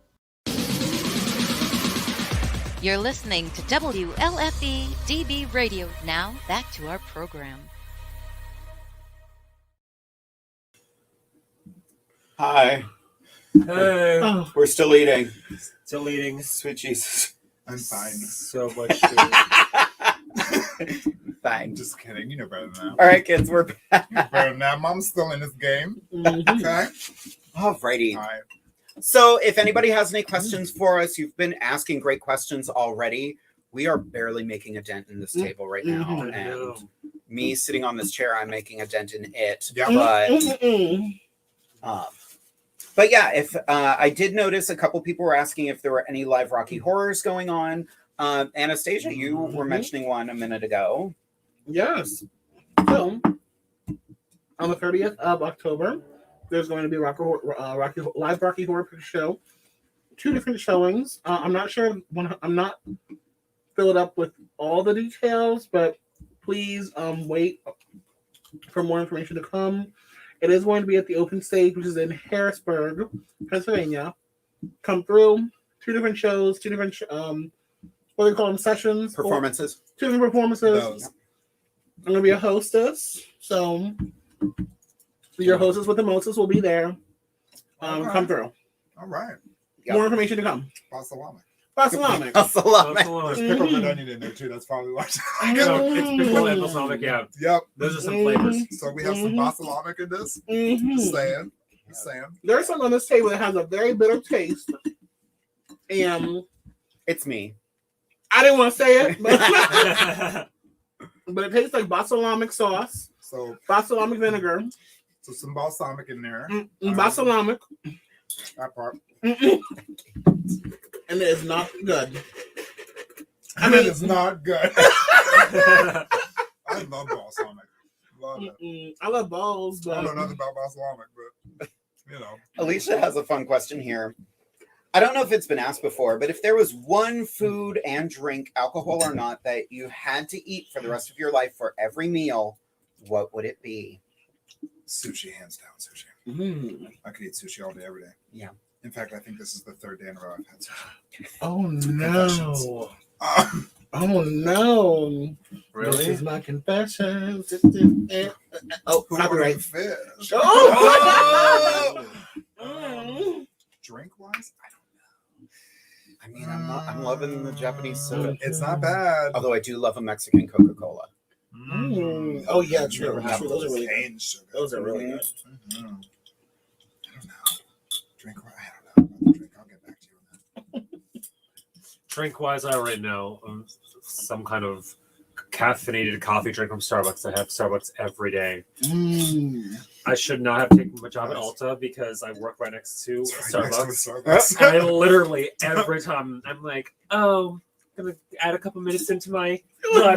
You're listening to WLFEDB Radio. Now, back to our program. Hi. Hey, Oh, We're still eating. still eating Sweet Jesus. I'm fine. so much food. Fine. Just kidding. You know better than that. All right, kids, we're back. You know better than that. Mom's still in this game. mhm. Okay. Alrighty. All right. So if anybody has any questions for us, you've been asking great questions already. We are barely making a dent in this table right now. Mhm. I know. And me sitting on this chair, I'm making a dent in it. Yeah. But yeah, if I did notice a couple people were asking if there were any live Rocky Horrors going on. Anastasia, you were mentioning one a minute ago. Yes. So, on the 30th of October, there's going to be live Rocky Horror Picture Show. 2 different showings. I'm not sure. I'm not filled up with all the details, but please wait for more information to come. It is going to be at the open stage, which is in Harrisburg, Pennsylvania. Come through. 2 different shows. 2 different what do they call them? Sessions. Performances. 2 different performances. Those. I'm gonna be a hostess, so your hostess with the mostest will be there. Alright. Come through. All right. Yep. More information to come. Balsamic. Balsamic. Balsamic. There's pickled red onion in there too. That's probably why. No, it's pickle and balsamic, yeah. Yep. Those are some flavors. So we have some balsamic in this. Mhm. Just saying. Just saying. There's something on this table that has a very bitter taste, and It's me. I didn't want to say it, but but it tastes like balsamic sauce, So, balsamic vinegar, so some balsamic in there. balsamic, That part. and it is not good. I mean, it's not good. I love balsamic. Love it. I love balls, I but don't know nothing about balsamic, but you know. Alicia has a fun question here. I don't know if it's been asked before, but if there was one food and drink, alcohol or not, that you had to eat for the rest of your life for every meal, what would it be? Sushi, hands down, sushi. I could eat sushi all day, every day. Yeah. In fact, I think this is the third day in a row I've had sushi. oh no. Oh no. Really? This is my confession. Oh, Who copyright. ordered fish? Oh! Drink wise, I I mean, I'm loving the Japanese soda. don't know. It's not bad. Although I do love a Mexican Coca-Cola. Oh yeah, true. Never had True. Those are really good. cane sugar. Those are really good. I don't know. Drink wise, I don't know about the drink. I'll get back to you on that. Drink wise, I already know some kind of caffeinated coffee drink from Starbucks. I have Starbucks every day. I should not have taken my job at Ulta because I work right next to It's right next to Starbucks. Starbucks. And I literally every time I'm like, oh, I'm gonna add a couple minutes into my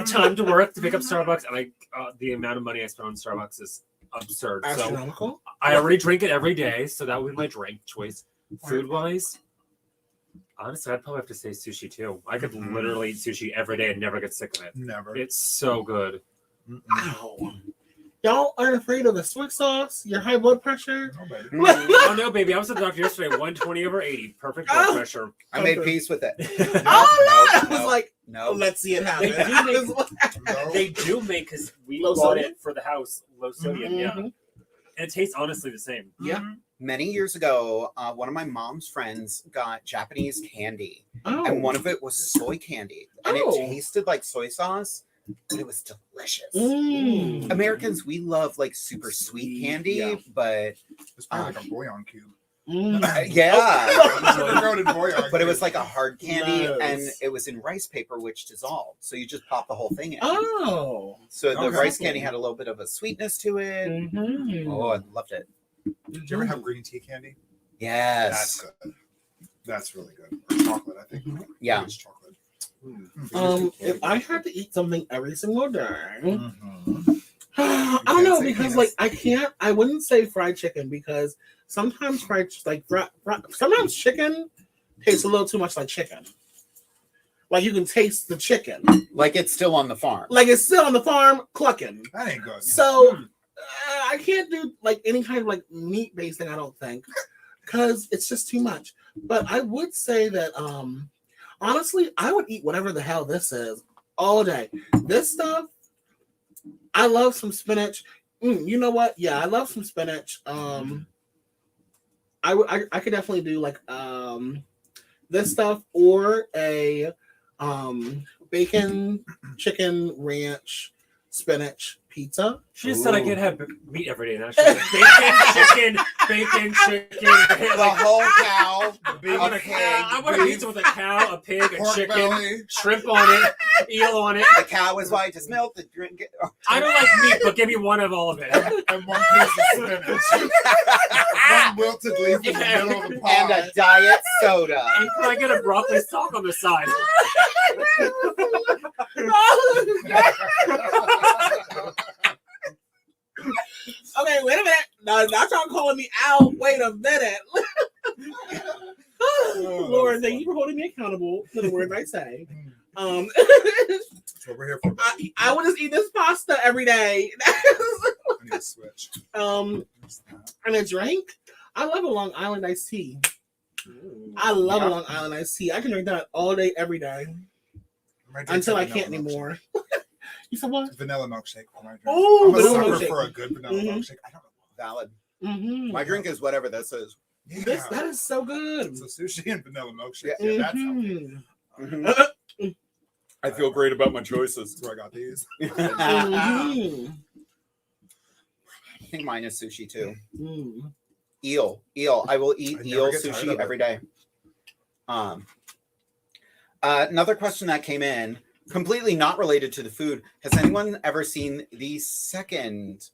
time to work to pick up Starbucks, and the amount of money I spend on Starbucks is absurd. So Astronomical. I already drink it every day, so that would be my drink choice. Food wise, honestly, I'd probably have to say sushi too. I could literally eat sushi every day and never get sick of it. Never. It's so good. Ow. Y'all aren't afraid of the soy sauce, your high blood pressure? Nobody. Oh no, baby! I was at the doctor yesterday. 120/80, perfect blood pressure. I made peace with it. Oh no! I was like, No. let's see it happen. No. They do make because we Low bought sodium? it for the house, low sodium, yeah, and it tastes honestly the same. Yeah. Many years ago, one of my mom's friends got Japanese candy, Oh. and one of it was soy candy, and Oh. it tasted like soy sauce, but it was delicious. Mm. Americans, we love like super sweet candy, Yeah. but It's probably like a bouillon cube. yeah. Sugar-coated bouillon But it was cube. like a hard candy, Nice. and it was in rice paper, which dissolved. So you just pop the whole thing in. Oh. So the Okay. rice candy had a little bit of a sweetness to it. Mm-hmm. Oh, I loved it. Did you ever have green tea candy? Yes. That's good. That's really good. Or chocolate, I think. Yeah. It's chocolate. If I had to eat something every single day, Mhm. I don't know say because penis. like I wouldn't say fried chicken because sometimes sometimes chicken tastes a little too much like chicken. Like you can taste the chicken, Like it's still on the farm. like it's still on the farm clucking. That ain't good. So I can't do like any kind of like meat based thing. I don't think because it's just too much. But I would say that honestly, I would eat whatever the hell this is all day. This stuff, I love some spinach. You know what? Yeah, I love some spinach. I could definitely do like this stuff or a bacon chicken ranch spinach pizza. She just said I can't have meat every day. Now she's like, bacon, chicken. The whole cow, I want a cow. I want a pizza with a cow, a pig, a Pork chicken, belly. shrimp on it, eel on it. the cow is white as milk. The drink. I don't like meat, but give me one of all of it. And one piece of spinach. One wilted leaf in the middle of the And pie. a diet soda. And can I get a broccoli stalk on the side? Okay, wait a minute. No, now y'all calling me out. Wait a minute. Lord, thank you for holding me accountable for the words I say. That's what we're here for. I would just eat this pasta every day. I need to switch. And a drink. I love a Long Island iced tea. I love a Long Island iced tea. I can drink that all day, every day, until I can't anymore. You said what? Vanilla milkshake for my drink. Oh, I'm a vanilla sucker milkshake. for a good vanilla milkshake. I don't know. Valid. Mm-hmm. My drink is whatever this is. That is so good. So sushi and vanilla milkshake. Yeah. Yeah, that's healthy. Mhm. I feel great about my choices. That's where I got these. Mhm. I think mine is sushi too. Mm. Eel. I will eat I eel never get tired sushi of it. every day. Another question that came in. completely not related to the food. Has anyone ever seen the second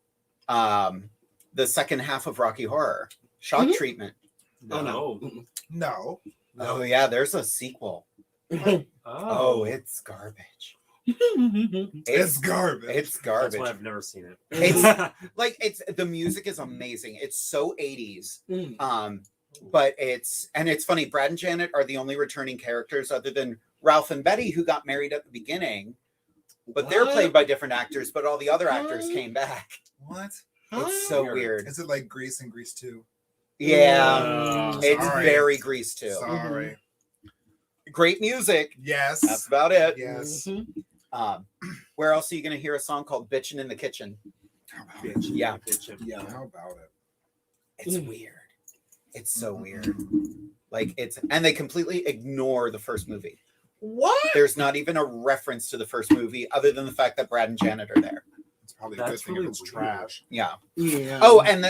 half of Rocky Horror, Shock Treatment? No. No. Oh yeah, there's a sequel. Oh, it's garbage. It's garbage. It's That's garbage. why I've never seen it. It's like the music is amazing. It's so 80s. But it's funny. Brad and Janet are the only returning characters other than Ralph and Betty, who got married at the beginning. But they're played by different actors, but all the other actors came back. What? It's so weird. Is it like Grease and Grease 2? Yeah. It's Sorry. very Grease too. Sorry. Great music. Yes. That's about it. Yes. Where else are you going to hear a song called Bitchin' in the Kitchen? Yeah. Yeah. How about it? It's weird. It's so weird. Like and they completely ignore the first movie. What? There's not even a reference to the first movie other than the fact that Brad and Janet are there. It's probably a good thing if it's trash. Yeah. Yeah. Oh, and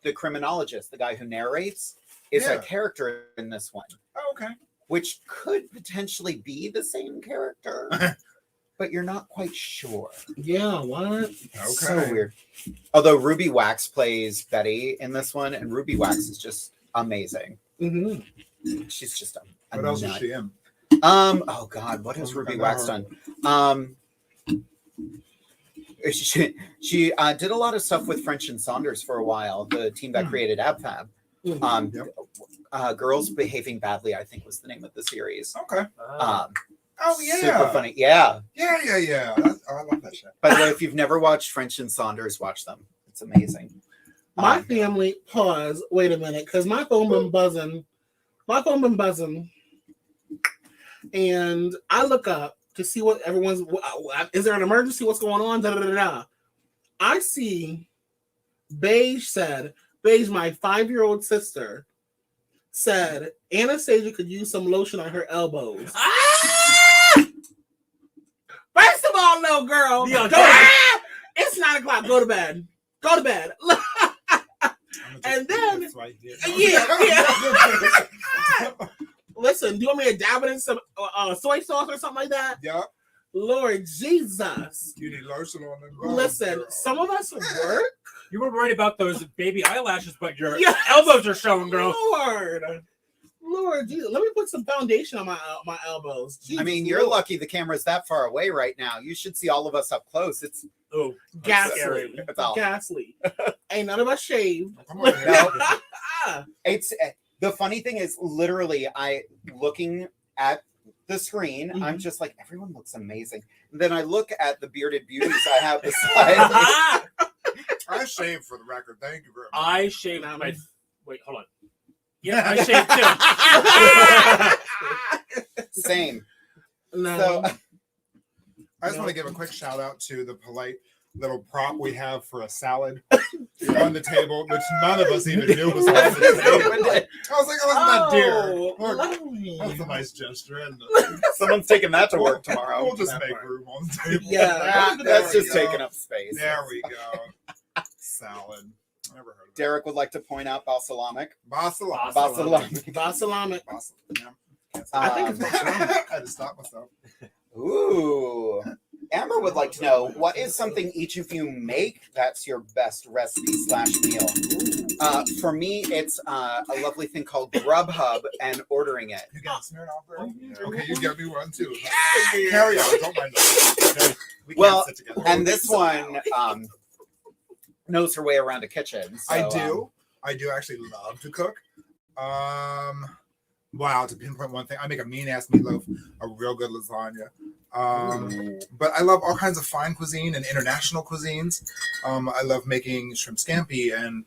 the criminologist, the guy who narrates, is a character in this one. Oh, okay. Which could potentially be the same character, but you're not quite sure. Yeah, what? It's so weird. Although Ruby Wax plays Betty in this one, and Ruby Wax is just amazing. She's just a What else nut. is she in? Oh God, what has Ruby Wax done? She did a lot of stuff with French and Saunders for a while, the team that created AbFab. Girls Behaving Badly, I think, was the name of the series. Okay. Oh yeah. Super funny. Yeah. Yeah. I love that shit. By the way, if you've never watched French and Saunders, watch them. It's amazing. My family, pause, wait a minute, because my phone been buzzing. And I look up to see what everyone's, is there an emergency? What's going on? Da, da, da, da. I see Beige, my 5-year-old sister, said Anastasia could use some lotion on her elbows. First of all, no, girl. It's 9 o'clock. Go to bed. And then, listen, do you want me to dab it in some soy sauce or something like that? Yeah. Lord Jesus. You need lotion on them. Listen, girl. Some of us work. You were worried about those baby eyelashes, but your elbows are showing, girl. Lord Jesus. Let me put some foundation on my elbows. Jesus, I mean, you're lucky the camera's that far away right now. You should see all of us up close. It's ghastly. Ghastly. Ain't none of us shaved. It's the funny thing is, literally, looking at the screen, I'm just like, everyone looks amazing. And then I look at the bearded beauties I have beside. I shaved, for the record. Thank you very much. I shaved my. Wait, hold on. Yeah, I shaved too. Same. No. So, I just want to give a quick shout out to the polite little prop we have for a salad on the table, which none of us even knew was on the table. I was like, oh, that's not dear. Look, that's a nice gesture. And someone's taking that to work tomorrow. We'll just make room on the table. Yeah, that's just taking up space. There we go. Salad. Never heard of Derek would like to point out balsamic. Balsamic. Balsamic. Yeah. I think it's balsamic. I had to stop myself. Ooh. Amber would like to know, what is something each of you make that's your best recipe / meal? For me, it's a lovely thing called Grubhub and ordering it. You got smeared off already? Okay, you get me one too. Carry on. Don't mind us. Well, and this one knows her way around a kitchen. So, I do actually love to cook. Wow, to pinpoint one thing, I make a mean-ass meatloaf, a real good lasagna. But I love all kinds of fine cuisine and international cuisines. I love making shrimp scampi and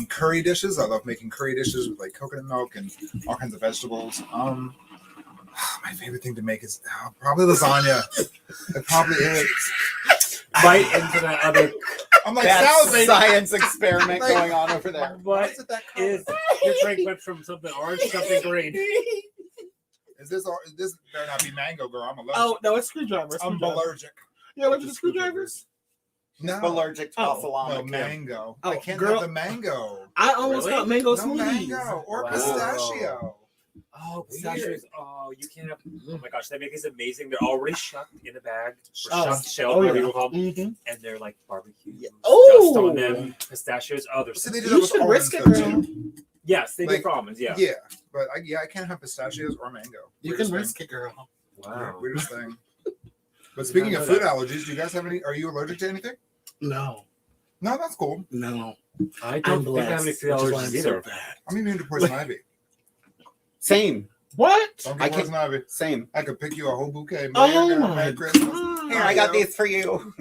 curry dishes. I love making curry dishes with like coconut milk and all kinds of vegetables. My favorite thing to make is probably lasagna. It probably is. Bite into that other. I'm like, science experiment going on over there. What is your drink went from something orange to something green? Is this better not be mango, girl? I'm allergic. Oh no, it's screwdrivers. I'm allergic. You're allergic to screwdrivers? No. Allergic to balsamic. No, mango. Oh, I can't girl, have the mango. I almost got mango smoothie. Mango or pistachio. Oh, pistachios. Oh, you can't have. Oh my gosh, they make these amazing. They're already shucked in a bag, or shucked, shelled, whatever you call them, and they're like barbecue. Yeah. Dust on them. Pistachios. Oh, they're So so they do You that should with risk almonds it, though, girl. too. yes, they Like, do for almonds. Yeah. Yeah, but I can't have pistachios or mango. You Weirdest can thing. risk it, girl. Wow. Weirdest thing. But speaking know of food that. allergies, do you guys have any? Are you allergic to anything? No, No, that's cool. no. I I'm don't think I have any blessed, food which is why allergies I'm so either. bad. I'm immune to poison ivy. Same. What? Don't I get can't- poison ivy. Same. I could pick you a whole bouquet. Oh Merry my Christmas. God. Here, I got these for you.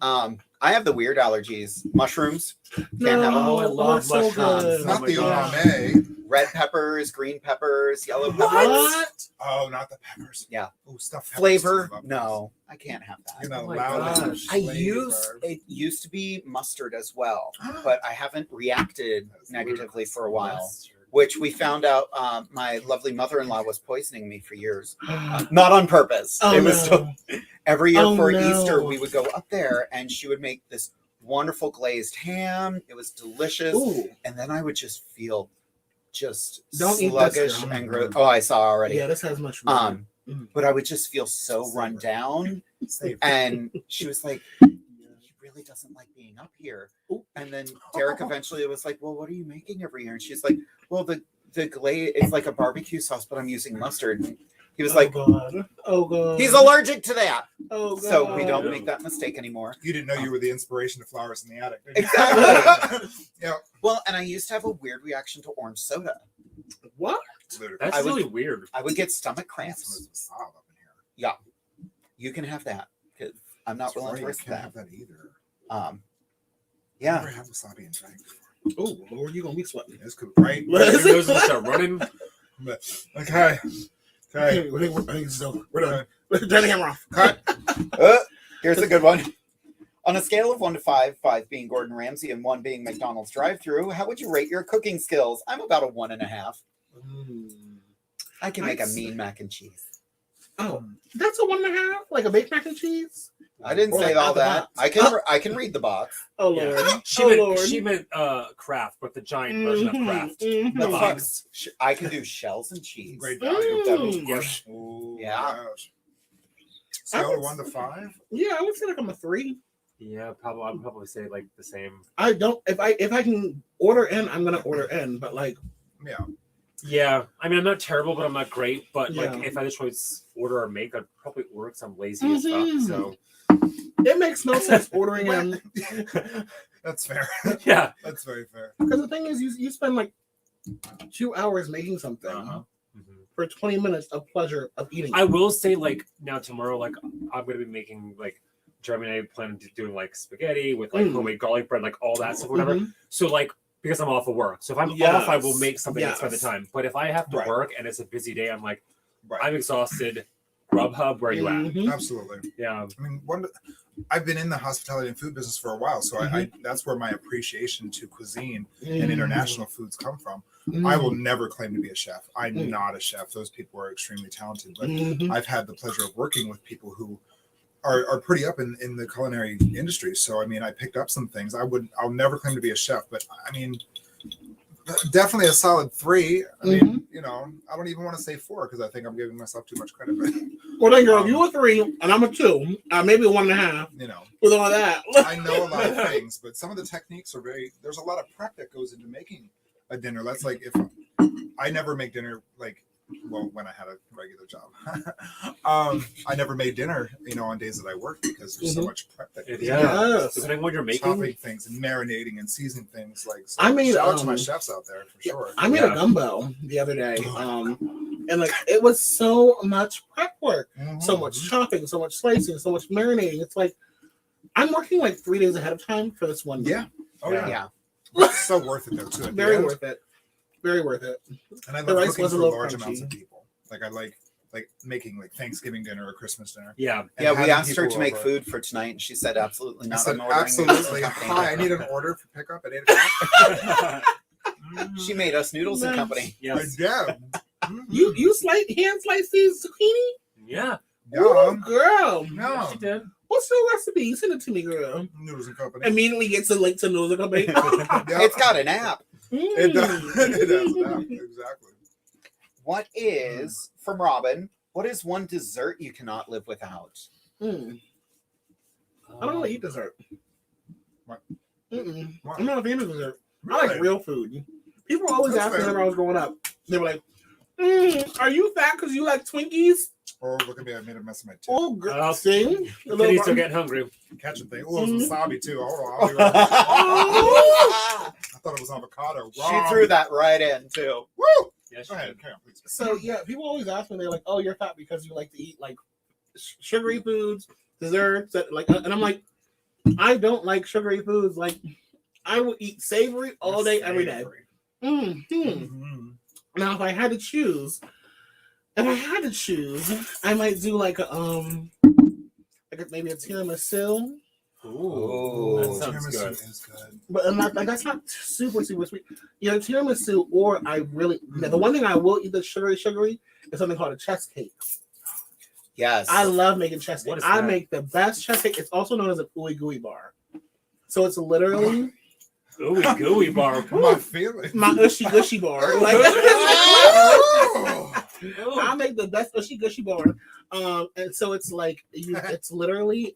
Oh, I have the weird allergies. Mushrooms. Can't no, have them. Oh, I love that's so mushrooms. good. Not my the gosh. umami. Red peppers, green peppers, yellow peppers. What? Oh, not the peppers. Yeah. Oh, stuff. Flavor? No, I can't have You're that. not Oh my allowed to gosh. I flavor. used to be mustard as well, but I haven't reacted That's negatively weird. for a while. Which we found out my lovely mother-in-law was poisoning me for years. Not on purpose. Oh, It was no. every year Oh, for no. Easter we would go up there and she would make this wonderful glazed ham. It was delicious. Ooh. And then I would just feel just Don't eat this, sluggish girl. and gross. Oh, I saw already. Yeah, this has mushroom. But I would just feel so run down. Safe. And she was like, he really doesn't like being up here. And then Derek eventually was like, well, what are you making every year? And she's like, well, the glaze is like a barbecue sauce, but I'm using mustard. And he was like, God. Oh, God. he's allergic to that. Oh, God. So we don't make that mistake anymore. You didn't know you were the inspiration to flowers in the attic. Did you? Exactly. Yeah. Well, and I used to have a weird reaction to orange soda. What? Literally. That's I would- really weird. I would get stomach Some cramps. of this wasabi up in here. Yeah. You can have that because I'm not That's willing right, to you risk can't that. have that either. Um, I yeah. never had wasabi and drag before. Oh, Lord, you're going to be sweating. This could right. What is Your it? nose will start running. But, okay. Okay. We're done. Turn the camera off. Cut. Here's a good one. On a scale of 1 to 5, 5 being Gordon Ramsay and 1 being McDonald's drive-thru, how would you rate your cooking skills? I'm about a 1.5. I can make a mean mac and cheese. Oh, that's a 1.5? Like a baked mac and cheese? I didn't Or say like all out the that. box. I can read the box. Oh, Yeah. Lord. She Oh, meant Lord. she meant Kraft, but the giant version of Kraft. Mhm. The Mhm. box. I can do shells and cheese. Great value. Mm. Yes. Oh, Yeah. gosh. Scale of 1 to 5. Yeah, I would say like I'm a 3. Yeah, probably. I'd probably say like the same. I don't. If I can order in, I'm gonna order in. But like, Yeah. Yeah, I mean, I'm not terrible, but I'm not great. But Yeah. like, if I had a choice, order or make, I'd probably order because I'm lazy as Mhm. fuck. So it makes no sense ordering in That's fair. yeah, That's very fair. because the thing is, you spend like 2 hours making something Uh-huh. for 20 minutes of pleasure of eating. I will say like now tomorrow, like I'm gonna be making like Jeremy and I plan to doing like spaghetti with like homemade garlic bread, like all that stuff, whatever. Mhm. So like because I'm off of work, so if I'm Yes. off, I will make something and spend the Yes. time. But if I have to Right. work and it's a busy day, I'm like, Right. I'm exhausted. Grubhub, where are you at? Mhm. Absolutely. Yeah. I mean, I've been in the hospitality and food business for a while, so I that's where my appreciation to cuisine and international foods come from. Mhm. I will never claim to be a chef. I'm Mm. not a chef. Those people are extremely talented, but Mhm. I've had the pleasure of working with people who are pretty up in the culinary industry. So I mean, I picked up some things. I'll never claim to be a chef, but I mean, definitely a solid 3. I mean, you know, I don't even want to say 4 because I think I'm giving myself too much credit. But Well, then, girl, you a 3 and I'm a 2, maybe a 1.5 you know, with all that. I know a lot of things, but some of the techniques are there's a lot of prep that goes into making a dinner. That's like if I never make dinner when I had a regular job. I never made dinner, on days that I worked because there's so much prep that goes Yeah. Yes. Depending on what you're making. chopping things and marinating and seasoning things. Like, so I made, shout out to my chefs out there for sure. I made a gumbo the other day, and like it was so much prep work, so much chopping, so much slicing, so much marinating. It's like I'm working like 3 days ahead of time for this one. Yeah. Oh yeah. Yeah. It's so worth it though too. at the Very end. worth it. Very worth it. And I The love rice cooking was a for little large crunchy. amounts of people. Like I like making like Thanksgiving dinner or Christmas dinner. Yeah. And Yeah, we having asked her people to make over. food for tonight, and she said absolutely I not. said I'm ordering absolutely. it. Hi, I need an order for pickup at 8 o'clock. She made us noodles and company. Yes. Yeah. You hand slice these zucchini? Yeah. Oh, girl. No. She did. What's your recipe? Send it to me, girl. Noodles and company. Immediately gets a link to Noodles and Company. Yeah. It's got an app. It does. It does. Yeah, exactly. What is, from Robin, what is one dessert you cannot live without? I don't really eat dessert. What? I'm not a fan of dessert. I Really? like real food. People always That's ask me fair. whenever I was growing up. They were like, "Are you fat because you like Twinkies?" Oh, look at me! I made a mess of my tip. Oh, girl, Oh, sing. Kitty's still getting hungry. Catching thing. Oh, it was wasabi too. Hold on. I'll be right back. I thought it was avocado. She threw that right in too. Woo! Yes, Go ahead. Carry on, please. So yeah, people always ask me. They're like, "Oh, you're fat because you like to eat like sugary foods, desserts, like." And I'm like, I don't like sugary foods. Like, I will eat savory all day, every day. Mm-hmm. Now, if I had to choose, I might do like maybe a tiramisu. Ooh, that sounds Tiramisu good. is good. But that's not super sweet. You know, tiramisu, or the one thing I will eat that's sugary is something called a chess cake. Yes. I love making chess cake. What is I that? make the best chess cake. It's also known as a ooey gooey bar. So it's literally Ooey gooey bar. My feelings. my ushy gushy bar. Like, Oh! I make the best ushy gushy bar. And so it's like it's literally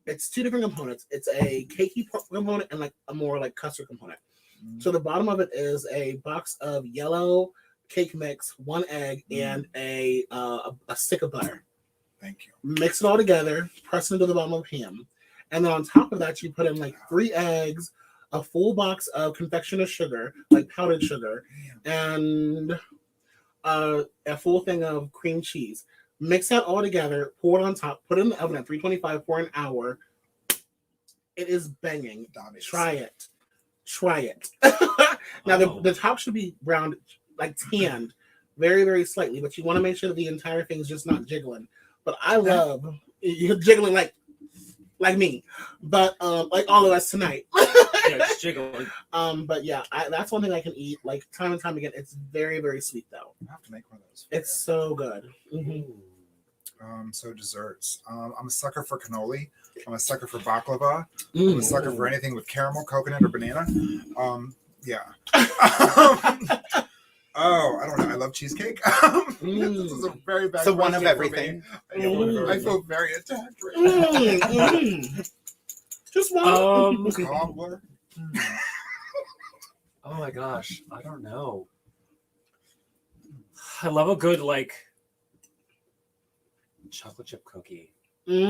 it's two different components. It's a cakey component and like a more like custard component. So the bottom of it is a box of yellow cake mix, 1 egg, and a stick of butter. Thank you. Mix it all together, press it into the bottom of ham. And then on top of that, you put in like 3 eggs, a full box of confectioner sugar, like powdered sugar, and a full thing of cream cheese. Mix that all together, pour it on top, put it in the oven at 325 for an hour. It is banging. Nice. Try it. Now, the top should be browned, like tanned, very, very slightly, but you want to make sure that the entire thing is just not jiggling. But I love you're jiggling like me, but like all of us tonight. Yeah, it's jiggling. But yeah, that's one thing I can eat like time and time again. It's very, very sweet though. I have to make one of those. It's so good. So desserts. I'm a sucker for cannoli. I'm a sucker for baklava. I'm a sucker for anything with caramel, coconut, or banana. Yeah. Oh, I don't know. I love cheesecake. This is a very bad. So one of question for everything. me. I feel very attacked right now. Just one. Cobbler. Oh my gosh, I don't know. I love a good like chocolate chip cookie. You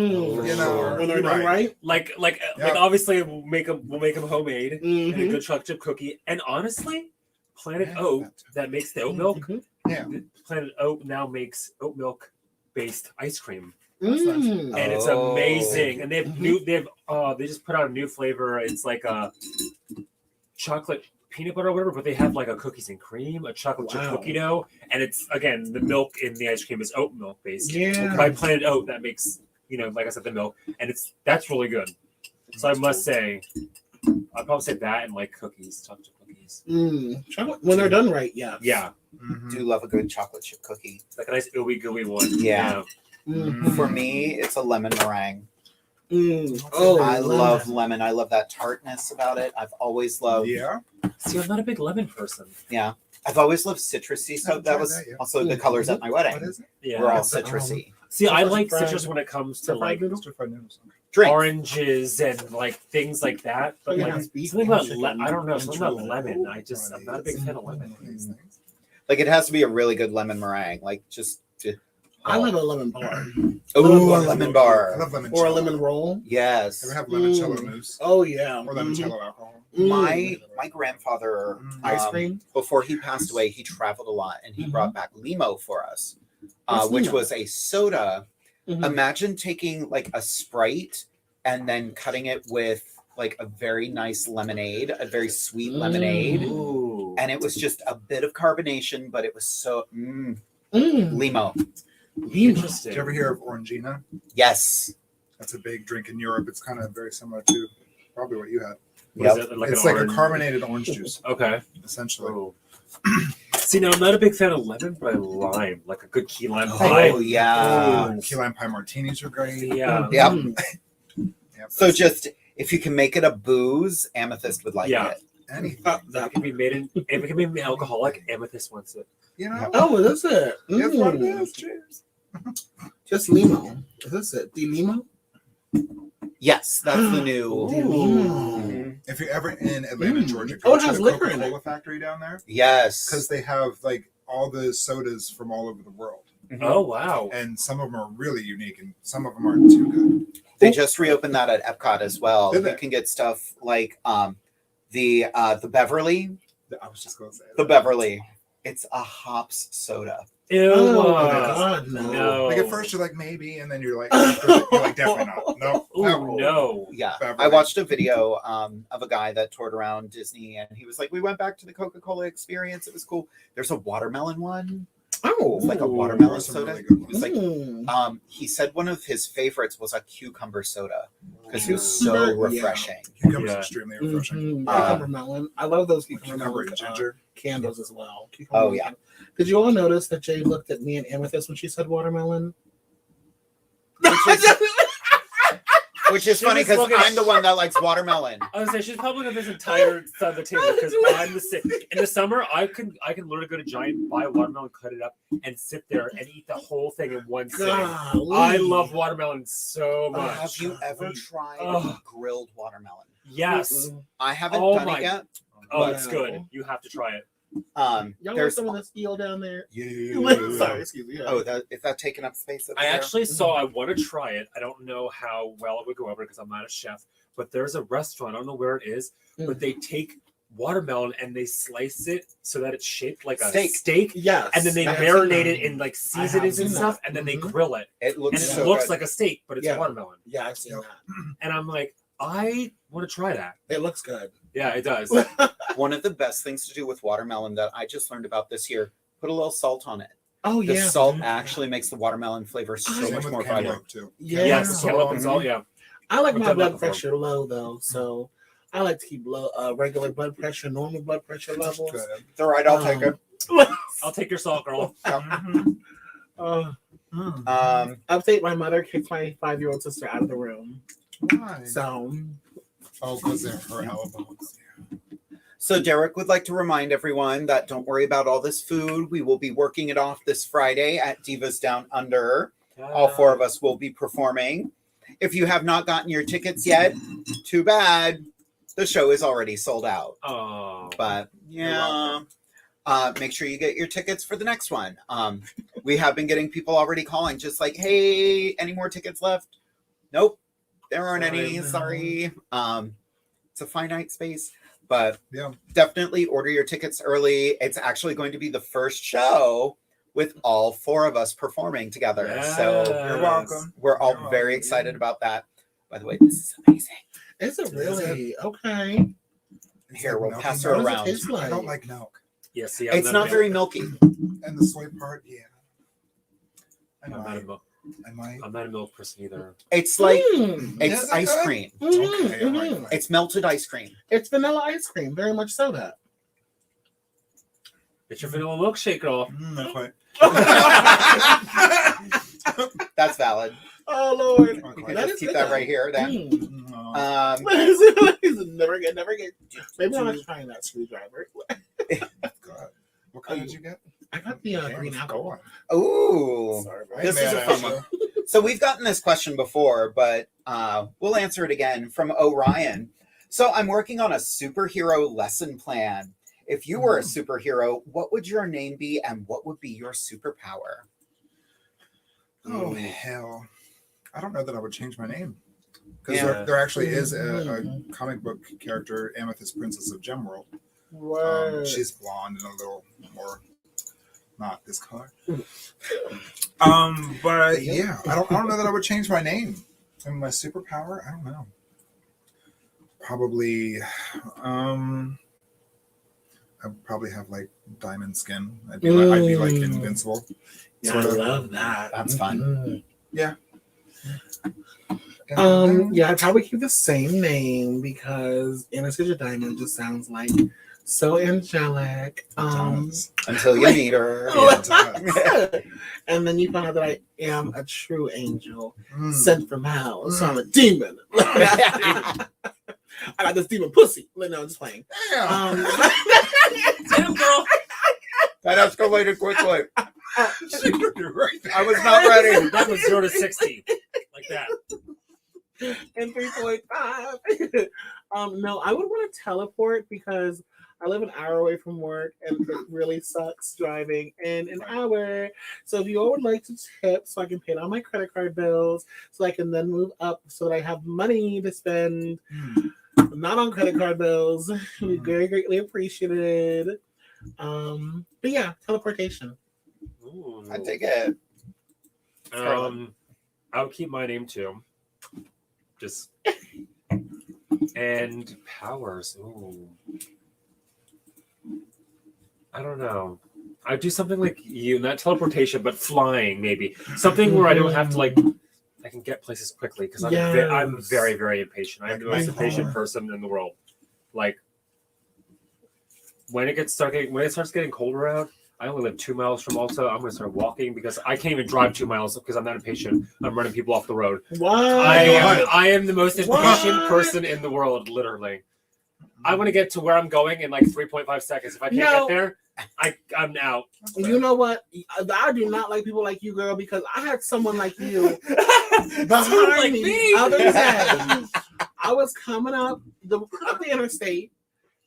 know, when they're done right. Like Yeah. obviously we'll make them homemade and a Mhm. good chocolate chip cookie. And honestly, Planet Oat that makes the oat milk. Yeah. Planet Oat now makes oat milk based ice cream. Mm. And it's amazing. And they have they just put out a new flavor. It's like a chocolate peanut butter or whatever, but they have like a cookies and cream, a chocolate chip cookie dough, and it's again the milk in the ice cream is oat milk based. Yeah. By Planet Oat that makes, like I said, the milk, and that's really good. So I must say, I'd probably say that and like cookies, chocolate chip cookies. Chocolate when they're done right, yeah. Yeah. Do love a good chocolate chip cookie. It's like a nice ooey gooey one. Yeah. Mhm. For me, it's a lemon meringue. Oh, I love lemon. I love that tartness about it. I've always loved. Yeah. See, I'm not a big lemon person. Yeah. I've always loved citrusy. So I've that tried was that, yeah. also the colors at my wedding. What is it? Yeah. We're all citrusy. See, I Fried- like fried- citrus when it comes to like Stir-fried noodles. Drink. oranges and like things like that. But Yeah, like it's beef something and about chicken I don't know, and something about chocolate. lemon. I'm not a big fan of lemon. Like it has to be a really good lemon meringue. Like just. I love a lemon bar. Ooh, a lemon I bar. love lemon Or a cello. lemon roll. Yes. Ever have limoncello mousse Oh yeah. or limoncello alcohol? My grandfather, Ice cream. before he passed away, he traveled a lot and he brought back limo for us, What's which limo? was a soda. Mhm. Imagine taking like a Sprite and then cutting it with like a very nice lemonade, a very sweet lemonade. Ooh. And it was just a bit of carbonation, but it was so limo. Interesting. Did you ever hear of Orangina? Yes. That's a big drink in Europe. It's kind of very similar to probably what you had. What is it, like It's an like orange? a carbonated orange juice, Okay. essentially. Oh. See, now I'm not a big fan of lemon, but I lime, like a good key lime pie. Oh yeah. Key lime pie martinis are great. Yeah. Yep. Yep. So just if you can make it a booze, Amethyst would like Yeah. it. anything. If it can be made in, if it can be made alcoholic, Amethyst wants it. You know? Oh, what is it? That's what it is. Cheers. Just limo. Is this it? The limo? Yes, that's the new. Ooh. If you're ever in Atlanta, Georgia, Oh, go it to has the liquor in Coca-Cola it. factory down there Yes. because they have like all the sodas from all over the world, Oh wow! and some of them are really unique, and some of them aren't too good. They just reopened that at Epcot as well. Did You they? can get stuff like the Beverly. I was just going to say The that. Beverly. It's a hops soda. Ew. Oh my God, no. Like at first you're like maybe, and then you're like definitely not. No, Ooh, no. Yeah. Beverly. I watched a video of a guy that toured around Disney, and he was like, we went back to the Coca-Cola experience. It was cool. There's a watermelon one. Oh, It's like a There watermelon are some soda. really good ones. It's like Mm. he said one of his favorites was a cucumber soda because it was Cucumber, so yeah. refreshing. Cucumber's Yeah. extremely refreshing. Mhm. Cucumber melon. I love those cucumber Cucumber melon and ginger. candles as well. Oh, Cucumber yeah. melon. Did you all notice that Jade looked at me and Amethyst when she said watermelon? Which is She funny was because looking- I'm the one that likes watermelon. I was gonna say she's probably got this entire side of the table because I'm the same. In the summer, I can literally go to Giant, buy a watermelon, cut it up, and sit there and eat the whole thing in one sitting. Golly. I love watermelon so much. Have you ever tried Ugh. grilled watermelon? Yes. I haven't Oh done my- it yet. Oh, But- it's good. You have to try it. Y'all want There's some of the steel down there? yeah. Sorry, excuse me. Yeah. Oh, is that taking up space? Over I there? actually saw. I want to try it. I don't know how well it would go over because I'm not a chef. But there's a restaurant. I don't know where it is, but they take watermelon and they slice it so that it's shaped like a steak. Yes. And then they I have marinate seen it that. in like I have seasonings seen and that. stuff, and then they Mhm. grill it. It looks And it so looks good. like a steak, but it's Yeah. watermelon. Yeah, I've seen that. And I'm like, I want to try that. It looks good. Yeah, it does. One of the best things to do with watermelon that I just learned about this year: put a little salt on it. Oh The yeah. salt actually makes the watermelon flavor so Same much with more cantaloupe, vibrant. too. Yeah. Yes, cantaloupe and salt. Yeah. I like I've my done that blood before. pressure low though, so I like to keep low, regular blood pressure, normal blood pressure levels. Good. It's all right. I'll take it. I'll take your salt, girl. Uh, Um, my mother kicked my 5-year-old sister out of the room. Why? So Oh, because they're her elbows. So Derek would like to remind everyone that don't worry about all this food. We will be working it off this Friday at Divas Down Under. All four of us will be performing. If you have not gotten your tickets yet, too bad. The show is already sold out. Oh. But yeah, make sure you get your tickets for the next one. We have been getting people already calling, just like, hey, any more tickets left? Nope, there aren't any. Sorry. It's a finite space, but Yeah. definitely order your tickets early. It's actually going to be the first show with all four of us performing together. So You're welcome. we're all You're very welcome. excited about that. By the way, this is amazing. is it really okay? Here, we'll Milky pass her milk. What does it around. taste like? I don't like milk. Yes, yeah. It's not very milky. And the soy part, yeah. I'm not a milk. I'm not a milk person either. It's like Mm. it's Is it ice good? cream. Mhm, Okay, I like mhm. that. It's melted ice cream. It's vanilla ice cream, very much so. That It's your vanilla milkshake, girl. Not quite. That's valid. oh Lord, Not You quite. can That just is keep good, that though. right here then. Mm. No. never get. Maybe I'm not trying that screwdriver. God. What kind did you get? I got the Damn, green it's apple. going. Ooh. Sorry, I This ain't is mad a at fun you. one. So we've gotten this question before, but we'll answer it again from Orion. So I'm working on a superhero lesson plan. If you were a superhero, what would your name be and what would be your superpower? Oh, hell. I don't know that I would change my name. Because Yeah. there actually is a comic book character, Amethyst Princess of Gemworld. Word. She's blonde and a little more not this color. But yeah, I don't know that I would change my name. And my superpower, I don't know. Probably I'd probably have like diamond skin. I'd be like invincible. Yeah, sort I of. love that. That's fun. Yeah. Yeah, I'd probably keep the same name because Anastasia Diamond just sounds like so angelic. Until you meet her. And then you find out that I am a true angel Mm. sent from hell, so I'm a demon. I got this demon pussy. No, I'm just playing. Damn. Damn, girl. That escalated quickly. You're right there. I was not ready. That was 0 to 60. Like that. And 3.5. No, I would want to teleport because I live an hour away from work and it really sucks driving in an hour. So if you all would like to tip so I can pay all my credit card bills so I can then move up so that I have money to spend not on credit card bills, we very greatly appreciated. But yeah, teleportation. Ooh. I take it. I'll keep my name too. Just and powers. Ooh. I don't know. I'd do something like you, not teleportation, but flying maybe. Something where I don't have to like. I can get places quickly because I'm very, very impatient. I'm the most impatient person in the world. Like when it starts getting colder out. I only live 2 miles from Malta. I'm going to start walking because I can't even drive 2 miles because I'm not impatient. I'm running people off the road. Wow. I am the most impatient person in the world, literally. I want to get to where I'm going in like 3.5 seconds. If I can't get there, I'm out. You know what? I do not like people like you, girl, because I had someone like you behind me the other day. I was coming up the interstate,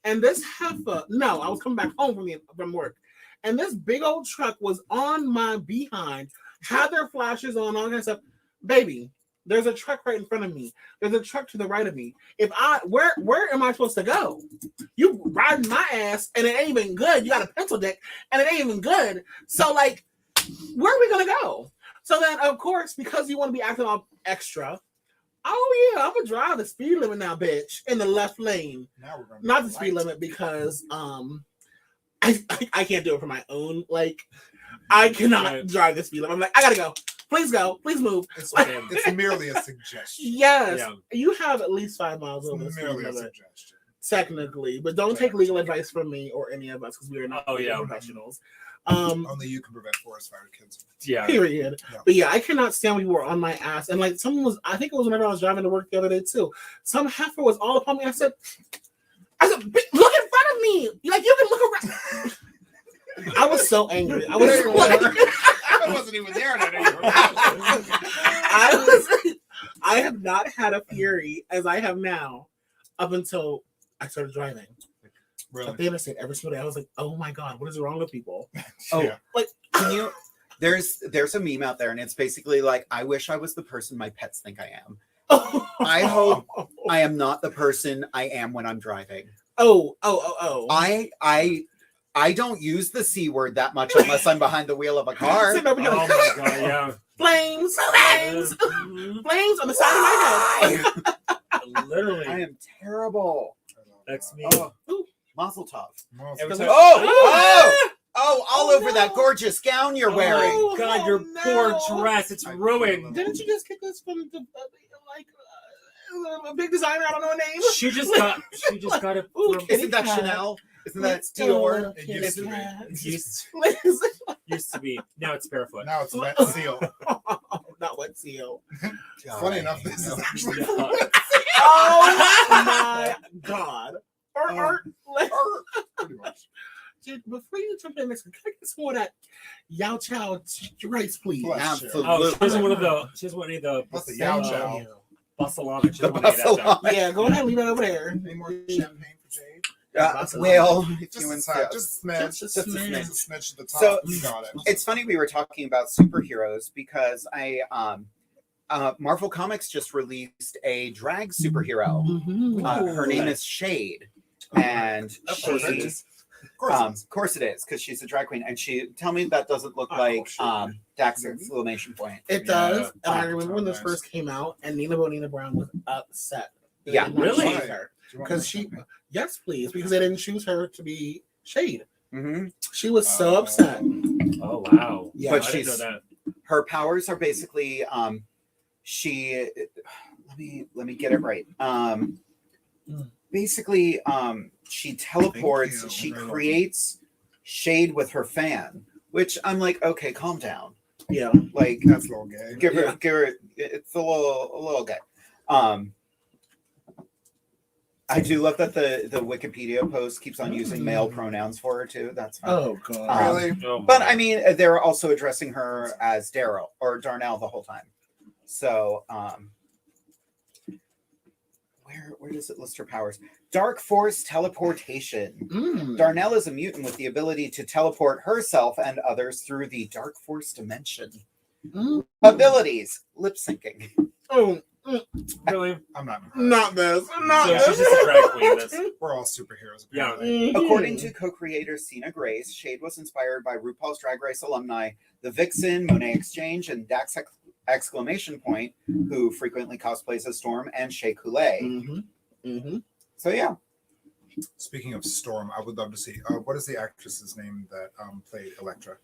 and this heifer, I was coming back home from work. And this big old truck was on my behind, had their flashes on, all that stuff. Baby, there's a truck right in front of me. There's a truck to the right of me. Where am I supposed to go? You riding my ass, and it ain't even good. You got a pencil deck, and it ain't even good. So, like, where are we going to go? So then, of course, because you want to be acting all extra, oh, yeah, I'm going to drive the speed limit now, bitch, in the left lane. Now we're gonna Not the speed limit because, I can't do it for my own. Like, I cannot drive the speed limit. I'm like, I gotta go. Please go. Please move. It's merely a suggestion. Yes. Yeah. You have at least 5 miles over the It's speed merely a limit. suggestion. Technically. But don't take legal advice from me or any of us because we are not professionals. Only you can prevent forest fire, kids. Yeah. Period. Yeah. But yeah, I cannot stand when people were on my ass. And like someone was, I think it was whenever I was driving to work the other day too. Some heifer was all upon me. I said, look in front of me. Like, you can look around. I was so angry. I was I wasn't even there. I have not had a fury as I have now up until I started driving. Really? At the interstate every single day. I was like, oh my God, what is wrong with people? Yeah. Like, Can you? There's a meme out there, and it's basically like, I wish I was the person my pets think I am. I hope I am not the person I am when I'm driving. Oh. I don't use the C word that much unless I'm behind the wheel of a car. Oh my god, yeah. Flames on the side of my head. Literally. I am terrible. That's me. Oh, Mazel tov. Every time- All over that gorgeous gown you're wearing. Oh my god, your poor dress. It's ruined. Didn't you just get this from the, a big designer? I don't know her name. She just got it. Ooh, from- Isn't that Chanel? Isn't that Dior? It used to be. Used to be. Now it's barefoot. Now it's Wet Seal. Not Wet Seal. Funny enough, this is actually Oh my God. pretty much. Dude, before you jump in next, can I get some more of that Yao Chow rice, please? Flesh. Absolutely. Oh, she doesn't want any of the. What's the Yao Chow? Basalama. She The doesn't want any of that stuff. Basalama. Yeah, go ahead and leave that over there. Any more champagne for Jade? Well, if Just you a insist. tad, just a smidge. Just a smidge. Just a smidge at the top. So, you got it. It's funny we were talking about superheroes because Marvel Comics just released a drag superhero. Mhm. Her name is Shade, and Of course it she's is. Of course it is. of course it is because she's a drag queen. And she tell me that doesn't look like Dax exclamation point. It does. And I remember when this first came out, and Nina Bonina Brown was upset. They Yeah. did not Really? choose her. Because yes, please, because they didn't choose her to be Shade. Mm-hmm. She was so upset. Oh wow. Yeah, But I didn't know that. her powers are basically she let me get it right. Basically she teleports, Thank you. she Very creates shade with her fan, which I'm like, okay, calm down. Yeah. Like That's a little gay. give her it's a little gay. I do love that the Wikipedia post keeps on using male pronouns for her too. That's fine. Oh god. Really? Oh, But my. I mean, they're also addressing her as Daryl or Darnell the whole time. So, where does it list her powers? Dark Force teleportation. Darnell is a mutant with the ability to teleport herself and others through the Dark Force dimension. Abilities: lip syncing. Oh, Really? I'm not impressed. not this. Not So this. she's just a drag queen. That's, We're all superheroes. Yeah. apparently. According to co-creator Cena Grace, Shade was inspired by RuPaul's Drag Race alumni, the Vixen, Monet Exchange, and Dax exclamation point, who frequently cosplays as Storm and Shea Coulee. So yeah, Speaking of Storm, I would love to see. What is the actress's name that played Elektra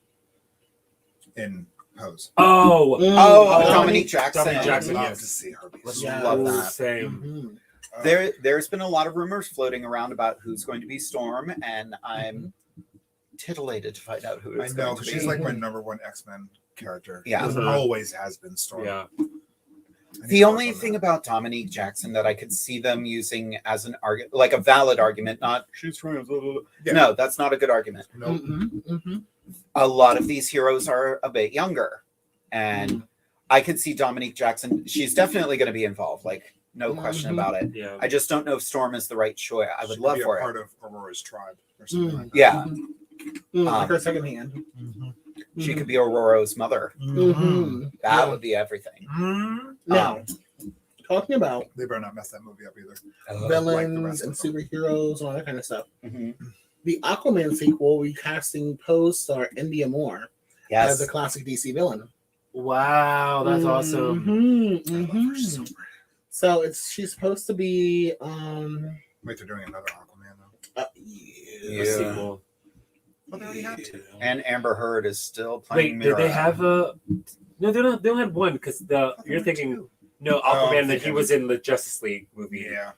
in Pose? oh, Dominique Jackson. Dominique Jackson, I'd love yes. to see her be. Let's Storm. love that. Same. There's been a lot of rumors floating around about who's going to be Storm, and I'm titillated to find out who I it's know going to because be. she's like my number one X-Men character. Yeah. She always has been Storm. Yeah. I need The to work only on thing that. about Dominique Jackson that I could see them using as an argument, like a valid argument, not she's trans. Yeah. No, that's not a good argument. Nope. A lot of these heroes are a bit younger, and I could see Dominique Jackson. She's definitely going to be involved, like no question about it. Yeah. I just don't know if Storm is the right choice. I She would could love be for a it. part of Aurora's tribe or something like that. Yeah, like her second hand. she could be Aurora's mother. That would be everything. Now, talking about They better not mess that movie up either. villains rest and of them. superheroes and all that kind of stuff. Mhm. The Aquaman sequel recasting Pose star India Moore as Yes, a classic DC villain. Wow, that's awesome. So she's supposed to be Wait, they're doing another Aquaman though. Yeah. The sequel. Well, they already had to. and Amber Heard is still playing. Wait, did they Mira. have a? No, they don't. They only had one because you're thinking no Aquaman that he thinking- was in the Justice League movie. Yeah.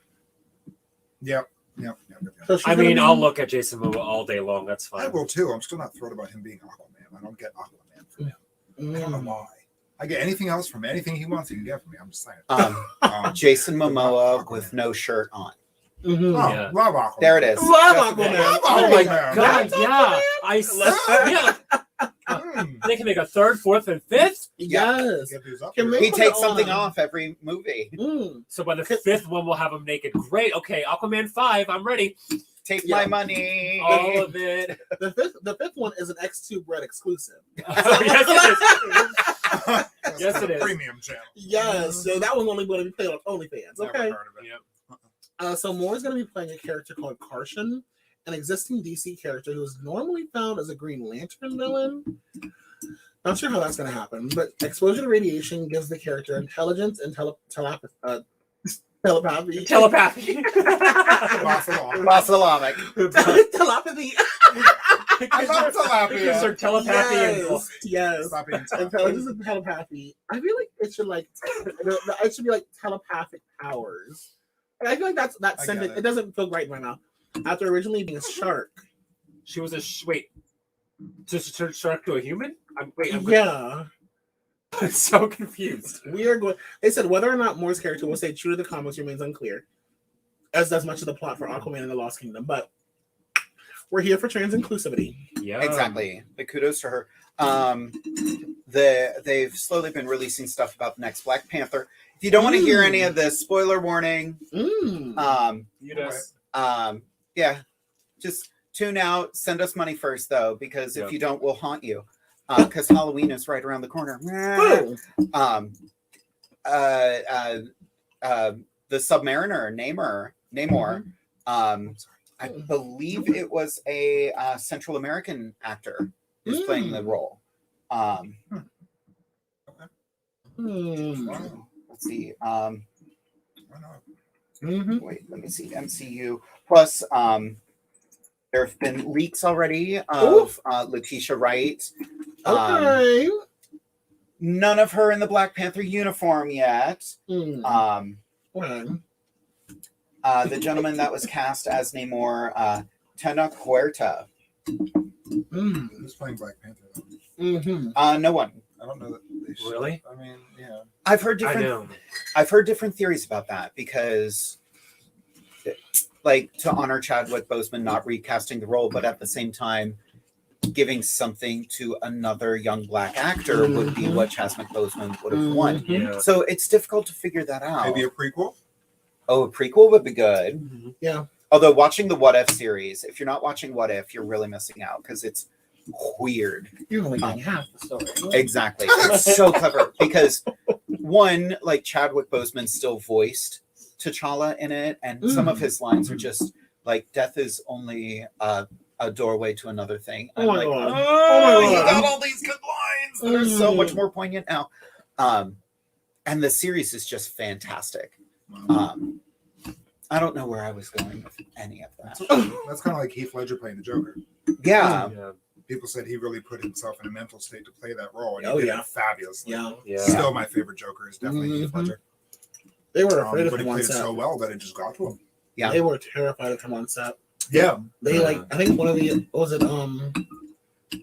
Yep. So she's I gonna mean, be- I'll look at Jason Momoa all day long. That's I fine. will too. I'm still not thrilled about him being Aquaman. I don't get Aquaman from him. I don't know why. I get anything else from anything he wants, he can get from me. I'm just saying. Jason But not Momoa Aquaman. with no shirt on. Oh, Yeah. love Aquaman. There it is. Love Just- Aquaman. Oh my Aquaman. god! Yeah, they can make a third, fourth, and fifth. Yes. Get these up Can here. we- He takes Put it something on. off every movie. So by the fifth one, we'll have him naked. Great. Okay, Aquaman 5. I'm ready. Take Yeah. my money. All of it. The fifth one is an X2 bread exclusive. Yes, it is. That's Yes, the it is. Premium channel. Yes. So that one's only going to be played on OnlyFans. Never Okay. heard of it. Yep. So Moore's going to be playing a character called Karshan, an existing DC character who is normally found as a Green Lantern villain. Not sure how that's going to happen, but exposure to radiation gives the character intelligence and telepathy. Telepathy. Balsamic. Telepathy. I love tilapia. Because they're telepathy and Yes. Stop being Intelligence and telepathy. I feel like it should it should be like telepathic powers. And I feel like that's I get it. it. It doesn't feel right in my mouth. After originally being a shark. She was a wait. Just turn shark to a human? I'm Yeah. so confused. We are going. They said whether or not Moore's character will stay true to the comics remains unclear, as does much of the plot for Aquaman and the Lost Kingdom. But we're here for trans inclusivity. Yeah, Exactly. Big kudos to her. They've slowly been releasing stuff about the next Black Panther. If you don't want to hear any of this, spoiler warning. You know, Yeah, just tune out. Send us money first, though, because if Yeah. you don't, we'll haunt you. Because Halloween is right around the corner. Ooh. The Submariner, Namor. I believe it was a Central American actor who's playing the role. Let's see. Why not? Wait, let me see. MCU. Plus, there have been leaks already of Letitia Wright. Okay. None of her in the Black Panther uniform yet. Well, The gentleman that was cast as Namor, Tenoch Huerta. Who's playing Black Panther? Though? No one. I don't know that they should. Really? I mean, yeah. I've heard I different. know. I've heard different theories about that because like to honor Chadwick Boseman not recasting the role, but at the same time giving something to another young black actor would be what Chadwick Boseman would have won. Yeah. So it's difficult to figure that out. Maybe a prequel. Oh, a prequel would be good. Yeah. Although watching the What If series, if you're not watching What If, you're really missing out because it's weird. You're only getting half the story. Exactly. It's so clever because one, like Chadwick Boseman still voiced T'Challa in it, and some of his lines are just like death is only a doorway to another thing. Oh I'm my like, God. oh, Oh my you God. got all these good lines that are so much more poignant now. And the series is just fantastic. I don't know where I was going with any of that. That's kind of like Heath Ledger playing the Joker. Yeah. Yeah. People said he really put himself in a mental state to play that role, and he Oh, did yeah. it fabulously. Yeah. Yeah. Still, my favorite Joker is definitely Heath Ledger. They were afraid of But he him on played it set. so well that it just got to him. Yeah. They were terrified of him on set. Yeah. They like, I think one of the, what was it,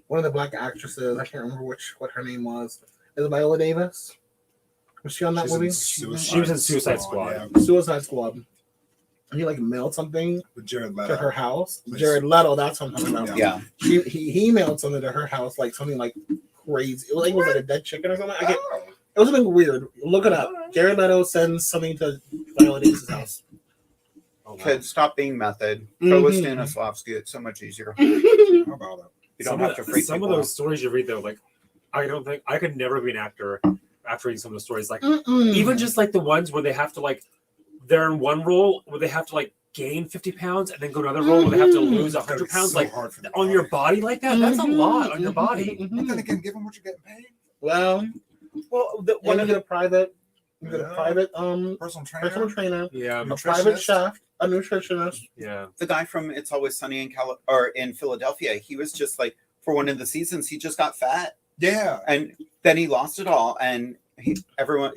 one of the black actresses, I can't remember what her name was. Is it Viola Davis? Was she on that She's in movie? She was in Suicide Squad. Yeah. Suicide Squad. He like mailed something With Jared to Leto. her house. Please. Jared Leto, that's what I'm talking about. Yeah. He mailed something to her house, like something like crazy. It was like a dead chicken or something. Oh. It was something weird. Look it up. Jared Leto sends something to Viola Davis' house. Oh, wow. Kids, stop being method. Go with Mhm. Stanislavski. It's so much easier. How about it? You don't have to freak some people of those out. stories you read though, like I don't think I could never be an actor after reading some of the stories. Like Mm-mm. even just like the ones where they have to like they're in one role where they have to like gain 50 pounds and then go to another role where they have to lose It's gotta 100 be pounds so like hard for the on your body. body like that. That's a lot on your body. But then again, give them what you're getting paid. Well, Well, one of the private, you get a Yeah. private Personal personal trainer. trainer, Yeah, a private Nutritionist. chef, a nutritionist. yeah. the guy from It's Always Sunny in Philadelphia, he was just like for one of the seasons, he just got fat Yeah. and then he lost it all. And he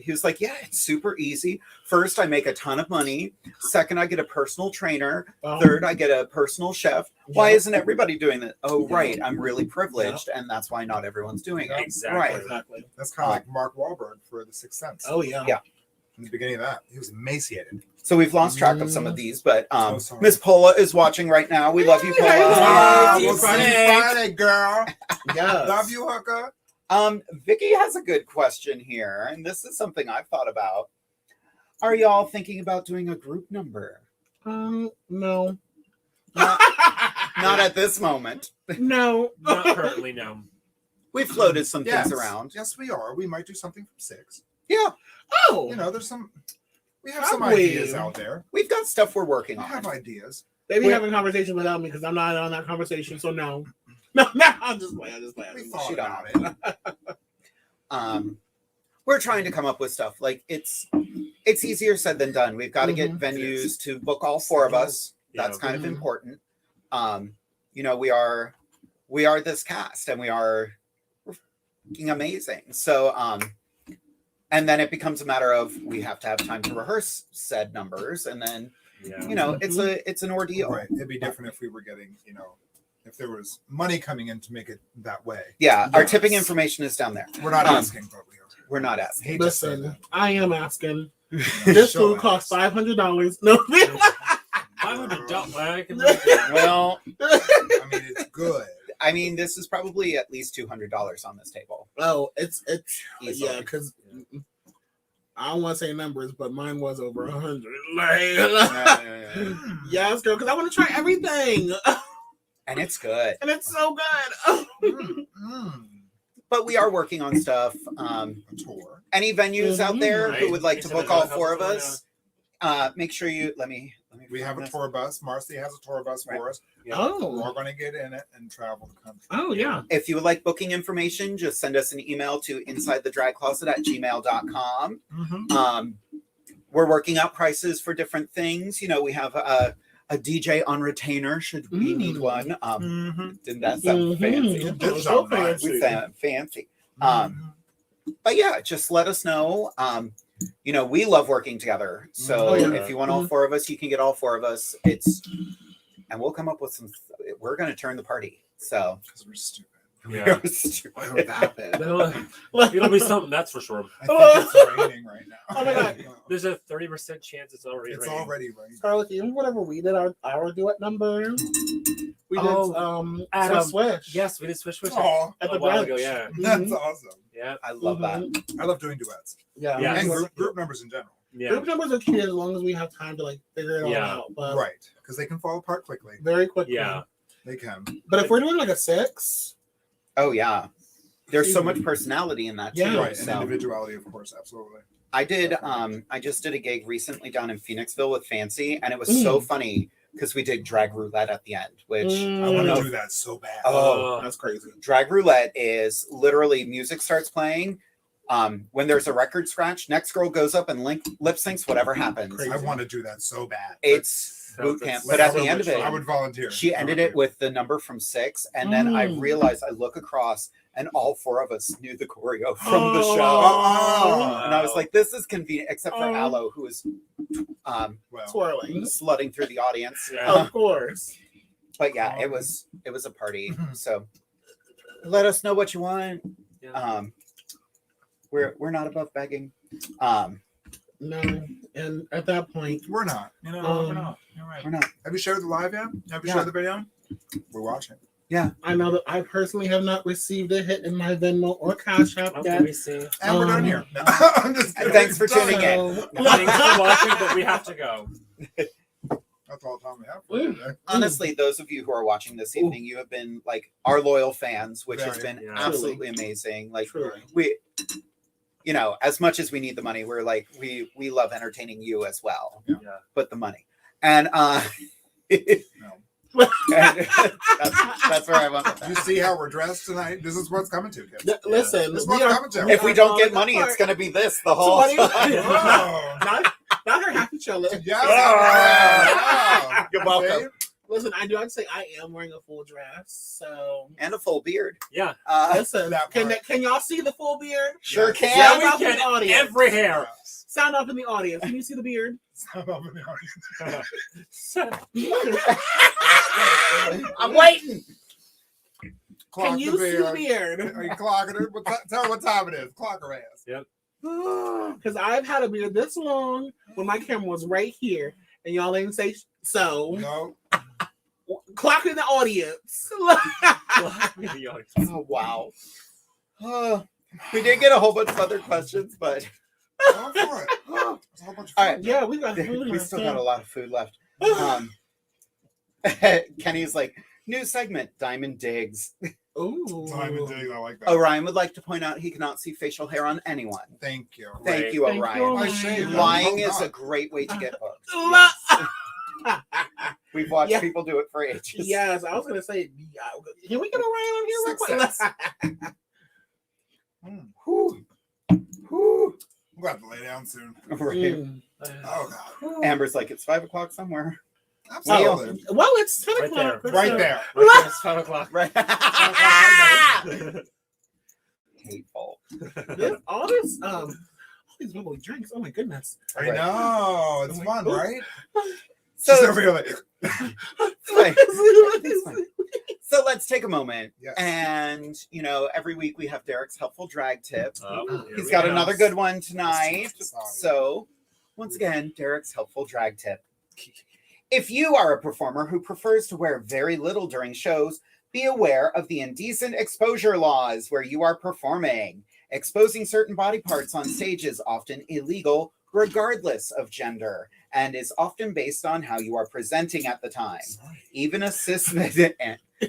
was like, yeah, it's super easy. First, I make a ton of money. Second, I get a personal trainer. Third, I get a personal chef. Why Yeah. isn't everybody doing that? Oh, Yeah. right. I'm really privileged, and that's why not everyone's doing it. Exactly. Right. Exactly. That's kind of like Mark Wahlberg for The Sixth Sense. Oh yeah. Yeah. In the beginning of that, he was emaciated. So we've lost track of some of these, but So sorry. Miss Paula is watching right now. We love you, Paula. Ah, see you we'll see you Friday. Friday, girl. Yes. Love you, hooker. Vicky has a good question here, and this is something I've thought about. Are y'all thinking about doing a group number? No. Not at this moment. No. Not currently, no. We've floated some Yes. things around. Yes, we are. We might do something from 6. Yeah, Oh. You know, we have Have some we? ideas out there. we've got stuff we're working We have on. ideas. They be Wait. having conversations without me because I'm not on that conversation. So no. No. I'll just play. We thought She about don't. it. We're trying to come up with stuff. Like it's easier said than done. We've got to get Mhm. venues to book all four of us. That's Yeah. kind of Mhm. important. You know, we are this cast and we're fucking amazing. So and then it becomes a matter of we have to have time to rehearse said numbers, and then Yeah. you know it's an ordeal. Right. It'd be different if we were getting, if there was money coming in to make it that way. Yeah, our Yes. tipping information is down there. We're not asking, but We're not asking. hate to say Listen, I am asking. that. This Show food us. costs $500. No. $500. I can Well, I mean, it's good. I mean, this is probably at least $200 on this table. Oh, it's Easily. yeah, because I don't want to say numbers, but mine was over 100. Like, yes, girl, because I want to try everything, And it's good. and it's so good. But we are working on stuff. A tour. Any venues out there Right. who would like to It's book a- all four of us, make sure you let me. We have a tour bus. Marcy has a tour bus for us. We're Oh, going to get in it and travel the country. oh yeah. If you would like booking information, just send us an email to insidethedragcloset@gmail.com. We're working out prices for different things. You know, we have a DJ on retainer should we need one. Didn't that sound fancy? It did So sound nice. We sound fancy. But yeah, just let us know. You know, we love working together. So Oh, yeah. if you want all four of us, you can get all four of us. And we'll come up with some. We're going to turn the party. So Because we're stupid. Yeah. What would happen? It'll be something, that's for sure. I think it's raining right now. Oh my God. There's a 30% chance it's already It's raining. already raining. Scarlett, even whenever we did our duet number, we did Adam. Swish. Yes, we did Swish. Oh, At a the while brunch. ago, yeah. That's awesome. Yeah. I love that. I love doing duets. Yeah. Yeah. And Group group numbers in general. Yeah. numbers are cute as long as we have time to like figure it all Yeah. out. But Right. Because they can fall apart quickly. very quickly. Yeah. They can. But if we're doing like a 6, Oh yeah. There's so much personality in that too. Yeah. Right. And So individuality, of course. Absolutely. I did I just did a gig recently down in Phoenixville with Fancy, and it was so funny because we did drag roulette at the end, which I want know. to do that so bad. Oh, that's crazy. drag roulette is literally music starts playing. When there's a record scratch, next girl goes up and lip syncs whatever happens. I want to do that so bad. It's boot camp. But at the end of it, I would volunteer. she ended it with the number from 6, and then I realized I look across and all 4 of us knew the choreo from the show. Oh. And I was like, this is convenient, except for Aloe, who was Twirling. slutting through the audience. Yeah. Of course. But yeah, it was a party. So let us know what you want. Yeah. We're not above begging. No. And at that point, We're not. You know, we're not. You're right. We're not. Have you shared the live yet? Have you shared the video? We're watching. I know that I personally have not received a hit in my Venmo or Cash App Okay, yet. we see. And we're done here. No, I'm just kidding. Thanks for tuning in. So- Thanks for watching, but we have to go. That's all the time we have for today. Honestly, those of you who are watching this evening, you have been like our loyal fans, which has Very. been Yeah. absolutely amazing. Like Truly. we, you know, as much as we need the money, we're like we love entertaining you as well. Yeah. But the money, and that's where I went with You that. see how we're dressed tonight? This is what's coming to, kids. Listen, This is we what's are, coming to. If we don't get falling money, apart. it's gonna be this the whole So what do time. you- Oh. not her happy cello. Yes. Oh. You're welcome. Listen, I do have to say I am wearing a full dress, so And a full beard. Yeah. listen. that Can part. can y'all see the full beard? Sure Yes. can. Yeah, we off in can. the audience. Every hair. Sound off in the audience. Can you see the beard? Sound off in the audience. I'm waiting. Clock Can you see the beard. beard? Are you clocking it? Tell her what time it is. Clock her ass. Yep. Because I've had a beard this long when my camera was right here, and y'all didn't say so. No. Clock in the audience. Oh wow. We did get a whole bunch of other questions, but Go for it. There's a whole bunch of all right. Yeah, we got food. We still got a lot of food left. Kenny's like, new segment, Diamond Digs. Ooh. Diamond dig. I like that. Orion would like to point out he cannot see facial hair on anyone. Thank you. Thank you, Thank you, Orion. I shaved. Lying Oh, is God. a great way to get booked. La- We've watched Yeah. people do it for ages. Yes, I was gonna say, can we get Orion on here real quick? Whew. Whew. I'm going to have to lay down soon. Right. Mm. Oh, God. Amber's like, it's 5 o'clock somewhere. Absolutely. Well, it's 10 Right o'clock. there. Right there. Right there, it's 5 o'clock. Right. Hateful. All these bubbly drinks. Oh my goodness. I know. It's Oh my fun, God. right? So, She's over here like, Fine. So let's take a moment. Yes. And, you know, every week we have Derek's helpful drag tip. Here He's we got go. another good one tonight. Sorry. So, once again, Derek's helpful drag tip. If you are a performer who prefers to wear very little during shows, be aware of the indecent exposure laws where you are performing. Exposing certain body parts on stage is often illegal, regardless of gender, and is often based on how you are presenting at the time. Even a cis...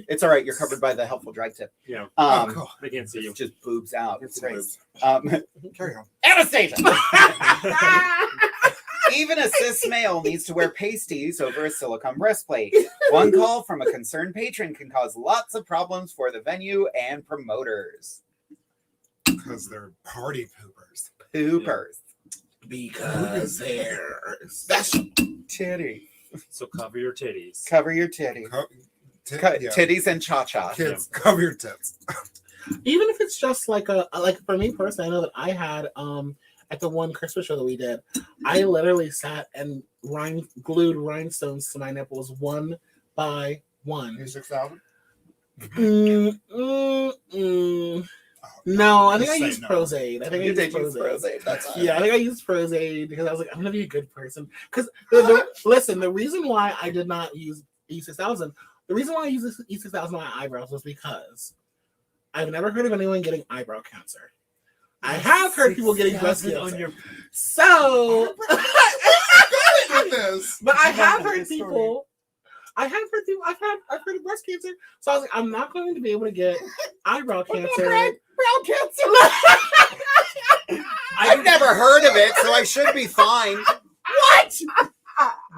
It's all right. You're covered by the helpful drag tip. Yeah. Oh, cool. They can't see you. Just boobs out. It's great. Boobs. Carry on. Anastasia! Even a cis male needs to wear pasties over a silicone breastplate. One call from a concerned patron can cause lots of problems for the venue and promoters. Because they're party poopers. Poopers. Because they're special. Titty. So cover your titties. Cover your titty. Yeah. Titties and cha-cha. Kids, cover your tits. Even if it's just like for me personally, I know that I had at the one Christmas show that we did, I literally sat and glued rhinestones to my nipples one by one. You 6,000? No, I think I Just say used no. Prozade. I think I You used did use Prozade. Prozade. That's fine. Yeah, I think I used Prozade because I was like, I'm gonna be a good person. Because listen, the reason why I did not use E6000, the reason why I used E6000 on my eyebrows was because I've never heard of anyone getting eyebrow cancer. I have heard people getting breast cancer. So, but I have heard people. I've heard of breast cancer. So I was like, I'm not going to be able to get eyebrow cancer. Brow cancer. I've never heard of it, so I should be fine. What?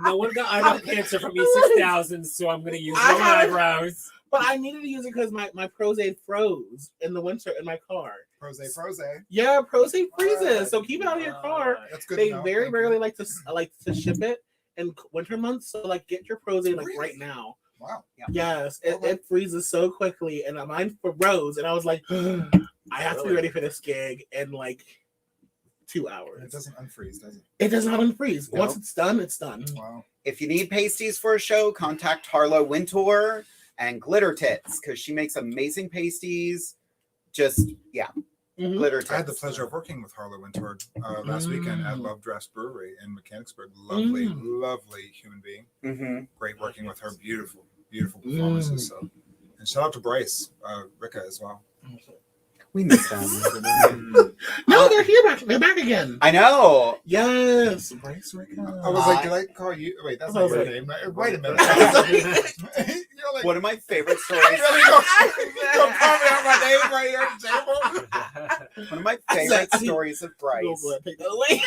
No one got eyebrow cancer from E6000, so I'm going to use my eyebrows. But I needed to use it because my Prozade froze in the winter in my car. Prozade. Yeah, Prozade freezes. So keep it out of your car. That's good. They very rarely like to ship it in winter months. So like, get your Prozade like right now. Wow. Yeah. Yes, it freezes so quickly, and mine froze, and I was like, I have to be ready for this gig in like 2 hours. It doesn't unfreeze, does it? It does not unfreeze. No. Once it's done, it's done. Wow. If you need pasties for a show, contact Harlow Wintour and Glitter Tits because she makes amazing pasties. Just Glitter Tits. I had the pleasure of working with Harlow Wintour last weekend at Love Dress Brewery in Mechanicsburg. Lovely, lovely human being. Mm-hmm. Great working with her. Beautiful, beautiful performances. So, and shout out to Bryce, Ricka as well. We miss them. No, they're here back. They're back again. I know. Yes, Bryce Ricka. I was like, did I call you? Wait, that's not your name. Wait a minute. You're like, One of my favorite stories. you don't call me out my name right here at the table. One of my favorite stories of Bryce. Take that away.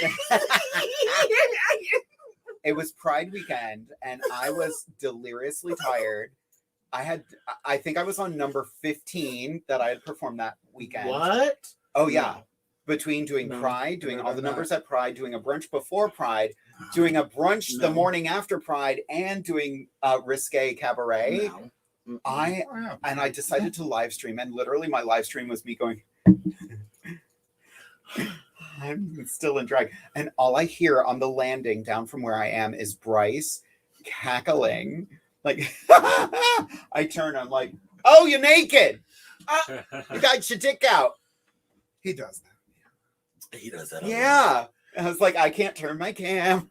It was Pride weekend, and I was deliriously tired. I think I was on number 15 that I had performed that weekend. What? Oh, yeah. Between doing Pride, doing all the numbers at Pride, doing a brunch before Pride, doing a brunch the morning after Pride, and doing Risque Cabaret. And I decided to live stream, and literally my live stream was me going, I'm still in drag. And all I hear on the landing down from where I am is Bryce cackling. Like, I turn, I'm like, oh, you're naked. You got your dick out. He does that. He does that. Yeah. I was like, I can't turn my camera.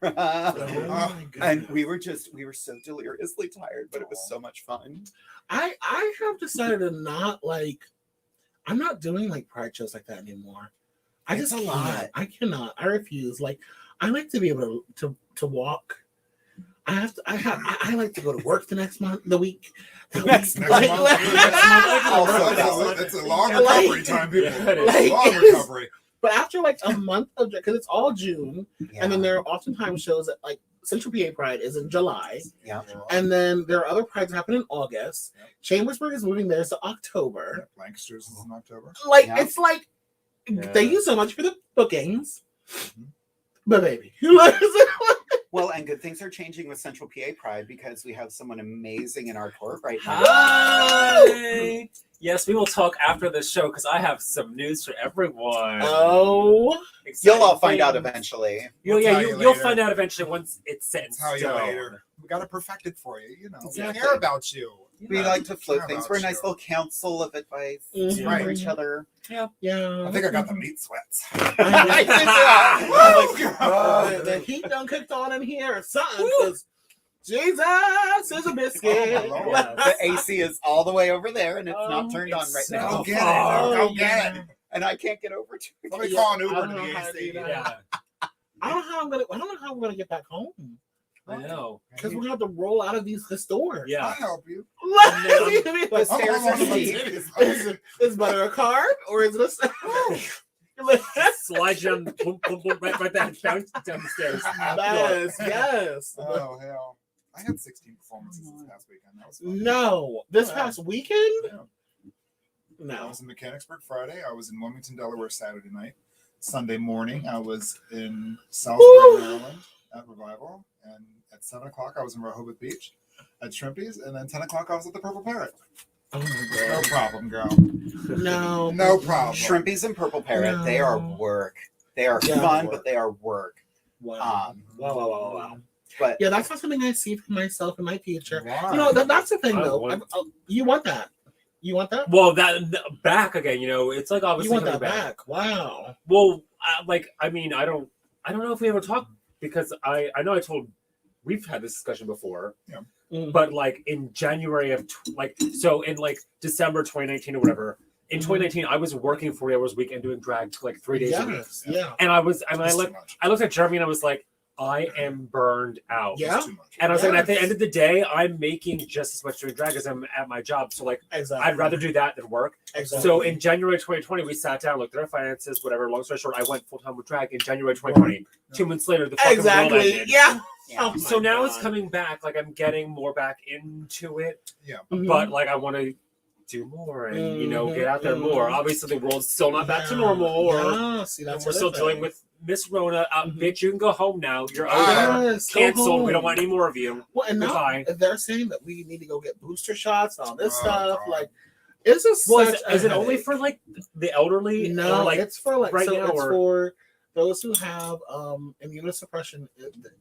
And we were so deliriously tired, but it was so much fun. I have decided to not I'm not doing like Pride shows like that anymore. It's a lot. I cannot. I refuse. Like, I like to be able to walk. I like to go to work the week. Next month. That's a long recovery time, people. Long recovery. But after like a month of, because it's all June, and then there are oftentimes shows that like Central PA Pride is in July. Yeah. And then there are other prides that happen in August. Yep. Chambersburg is moving theirs to October. Yep. Lancaster's is in October. Like, it's like, thank you so much for the bookings. But baby. Well, and good things are changing with Central PA Pride because we have someone amazing in our court right now. Hi! Yes, we will talk after the show because I have some news for everyone. Oh. You'll all find out eventually. You'll find out eventually once it's set in stone. We got to perfect it for you, you know. Exactly. We care about you. We like to float things. We're a nice little council of advice for each other. Yeah. I think I got the meat sweats. The heat done cooked on in here or something. Jesus is a biscuit. The AC is all the way over there and it's not turned on right now. Go get it. Go get it. And I can't get over to it. Let me call an Uber to the AC. I don't know how I'm gonna get back home. I know. Because we're gonna have to roll out of the store. Yeah. I'll help you. The stairs are steep. Is butter a carb or is it a slide you down, boom, boom, boom, right down the stairs. Yes. Oh hell! I had 16 performances this past weekend. That was fun. No, this past weekend. Yeah. No, I was in Mechanicsburg Friday. I was in Wilmington, Delaware Saturday night. Sunday morning, I was in Salisbury, Maryland at Revival, and at 7 o'clock, I was in Rehoboth Beach at Shrimpies, and then 10 o'clock, I was at the Purple Parrot. Oh my God. No problem, girl. No problem. Shrimpies and Purple Parrot, they are work. They are fun, but they are work. Wow. Wow. But yeah, that's not something I see for myself in my future. Wow. You know, that's the thing, though. You want that. You want that? Well, that back again, you know, it's like obviously You want coming that back? Wow. Well, I mean, I don't know if we ever talked because I know we've had this discussion before. Yeah. But like in January of in like December 2019 or whatever, in 2019 I was working 40 hours a week and doing drag like 3 days a week. Yeah. And I looked at Jeremy and I was like, I am burned out. Yeah. And I was like, at the end of the day, I'm making just as much doing drag as I'm at my job. So like, Exactly. I'd rather do that than work. Exactly. So in January 2020, we sat down, looked at our finances, whatever. Long story short, I went full time with drag in January 2020. 2 months later, the fucking world ended. Yeah. Yeah. Oh So my now God. it's coming back. Like I'm getting more back into it. Yeah. But like I want to do more and you know get out there more. Obviously, the world's still not back to normal, or See, that's we're still dealing with Miss Rona. Bitch, you can go home now. You're over. Yes, go Canceled. home. We don't want any more of you. Well, and now Goodbye. they're saying that we need to go get booster shots and all this Oh, stuff. God. Like, it's just Well, such is a it only headache. for like the elderly? No, or, like it's for like right so now, it's or- for those who have immunosuppression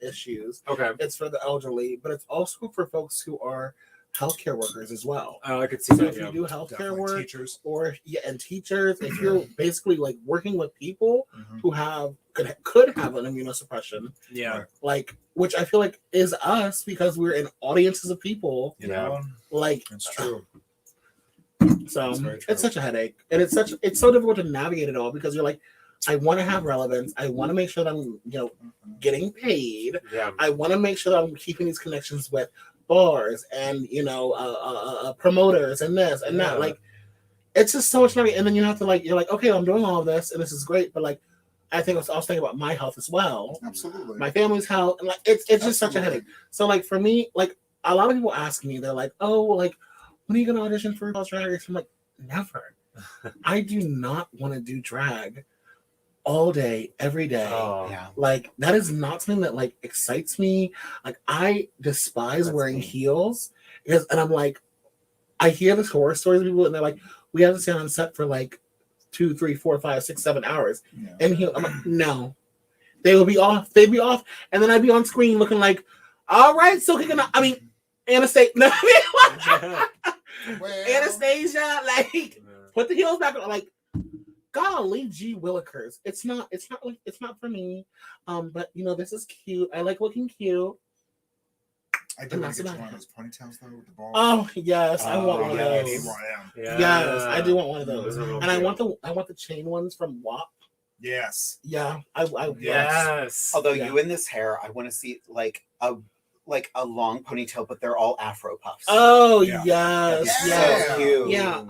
issues. Okay. It's for the elderly, but it's also for folks who are healthcare workers as well. Oh, I could see So that. if you Yeah. do healthcare Definitely work, teachers. or and teachers, if you're basically like working with people Mhm. who could have an immunosuppression, Yeah. like which I feel like is us because we're in audiences of people, You know, like it's true. so That's very true. it's such a headache, and it's so difficult to navigate it all because you're like, I want to have relevance, I want to make sure that I'm getting paid, Yeah. I want to make sure that I'm keeping these connections with bars and promoters and this and that. Yeah. Like, it's just so much money, and then you have to you're like, okay, I'm doing all of this, and this is great, but like, I was thinking about my health as well, Absolutely. my family's health, and like, it's just such a Absolutely. headache. So like for me, like a lot of people ask me, they're like, oh, like, when are you gonna audition for RuPaul's Drag Race? I'm like, never. I do not want to do drag all day, every day. Oh. Yeah. Like, that is not something that like excites me. Like, I despise That's wearing me. heels and I'm like, I hear this horror stories of people and they're like, we have to stay on set for like 2, 3, 4, 5, 6, 7 hours Yeah. and heel. I'm like, no, they will be off. They'd be off, and then I'd be on screen looking like, all right, so kicking. I mean, Anastasia. No, Well, Anastasia, like, put the heels back on. Like, golly gee willikers. It's not for me. But this is cute. I like looking cute. I do want to get you one of those ponytails though with the ball. Oh yes, I want one of yeah, those. Yeah. Yes, I do want one of those. Those are real And I cute. want the chain ones from WAP. Yes. Yeah, I Yes. Although Yeah. you in this hair, I want to see like a long ponytail, but they're all Afro puffs. Oh Yeah. yes, Yeah. yes. So cute. Yeah,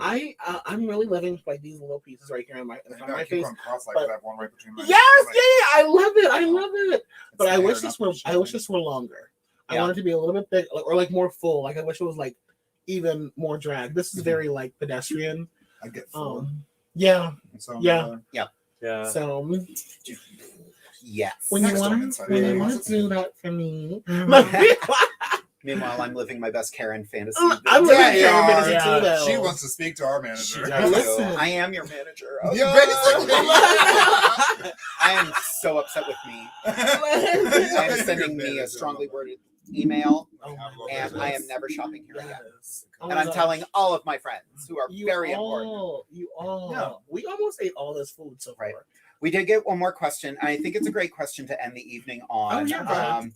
I'm really living like these little pieces right here on my I my keep face. on cross like but- I have one right between my. Yes, like, yeah, I love it. I love it. But the I hair, wish not this the were shape. longer. I Yeah. want it to be a little bit big or like more full. Like I wish it was like even more drag. This is very like pedestrian. I get full. Yeah. So yeah. Yeah. So Yes. when you Next want time to inside when the you want closet. to do that for me, Meanwhile, I'm living my best Karen fantasy. I'm Yeah, living you Karen are. fantasy Yeah. too, though. She wants to speak to our manager. I do. Listen. I am your manager. Oh, Yeah. I am so upset with me. I am sending me a strongly worded email, Oh my and goodness. I am never shopping here again. Yes. Oh And my I'm gosh. telling all of my friends who are You very important. all. Yeah. We almost ate all this food so far. Right. We did get one more question, and I think it's a great question to end the evening on. Oh, yeah, go ahead.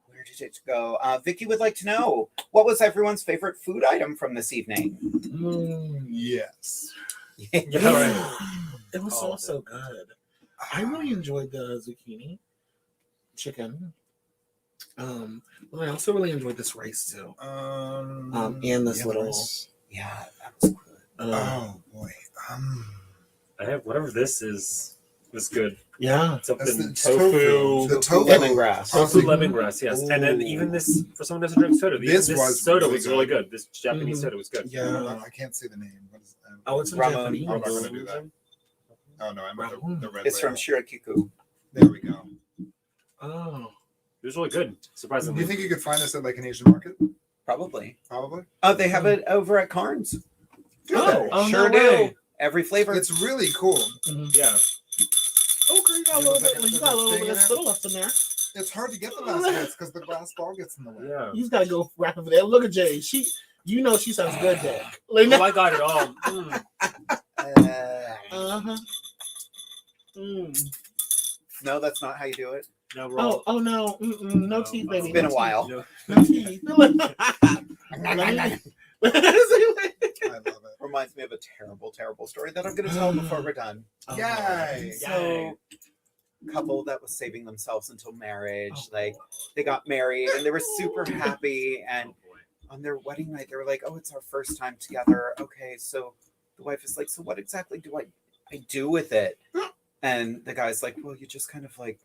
Where did it go? Vicky would like to know, what was everyone's favorite food item from this evening? Yes. Yeah, right. It was All of so good. I really enjoyed the zucchini chicken. But I also really enjoyed this rice too. And this yeah, little. rice. Yeah, that was good. Oh boy. I have whatever this is. Was good. Yeah. Something That's the tofu. The tofu. Lemongrass. Tofu lemongrass, yes. And then even this, for someone who doesn't drink soda, This this was soda really was really good. good. This Japanese Mhm. soda was good. Yeah. I can't say the name. What is Oh, it's in Ramon. Japanese. I'm not gonna do that. Oh no, I meant the red. It's from label. Shirakiku. There we go. Oh. It was really good, Do surprisingly. you think you could find this at like an Asian market? Probably. Probably. Oh, they have it over at Carnes. Oh, Oh, Sure no do. way. Every flavor. It's really cool. Yeah. Okay, you got a little bit. You got a little bit of soda left in there. It's hard to get the baskets because the glass ball gets in the way. Yeah. You just gotta go wrap it there. Look at Jade. You know she sounds good, Dick. Like, Oh, I got it all. Mm. uh-huh. Mm. No, that's not how you do it. No, we're all. Oh no. No teeth, baby. It's been no a while. No. Teeth. No teeth. I love it. Reminds me of a terrible, terrible story that I'm going to tell before we're done. Yay! So, couple that was saving themselves until marriage. Like, they got married and they were super happy. And on their wedding night, they were like, "Oh, it's our first time together." Okay, so the wife is like, "So what exactly do I do with it?" And the guy's like, "Well, you just kind of like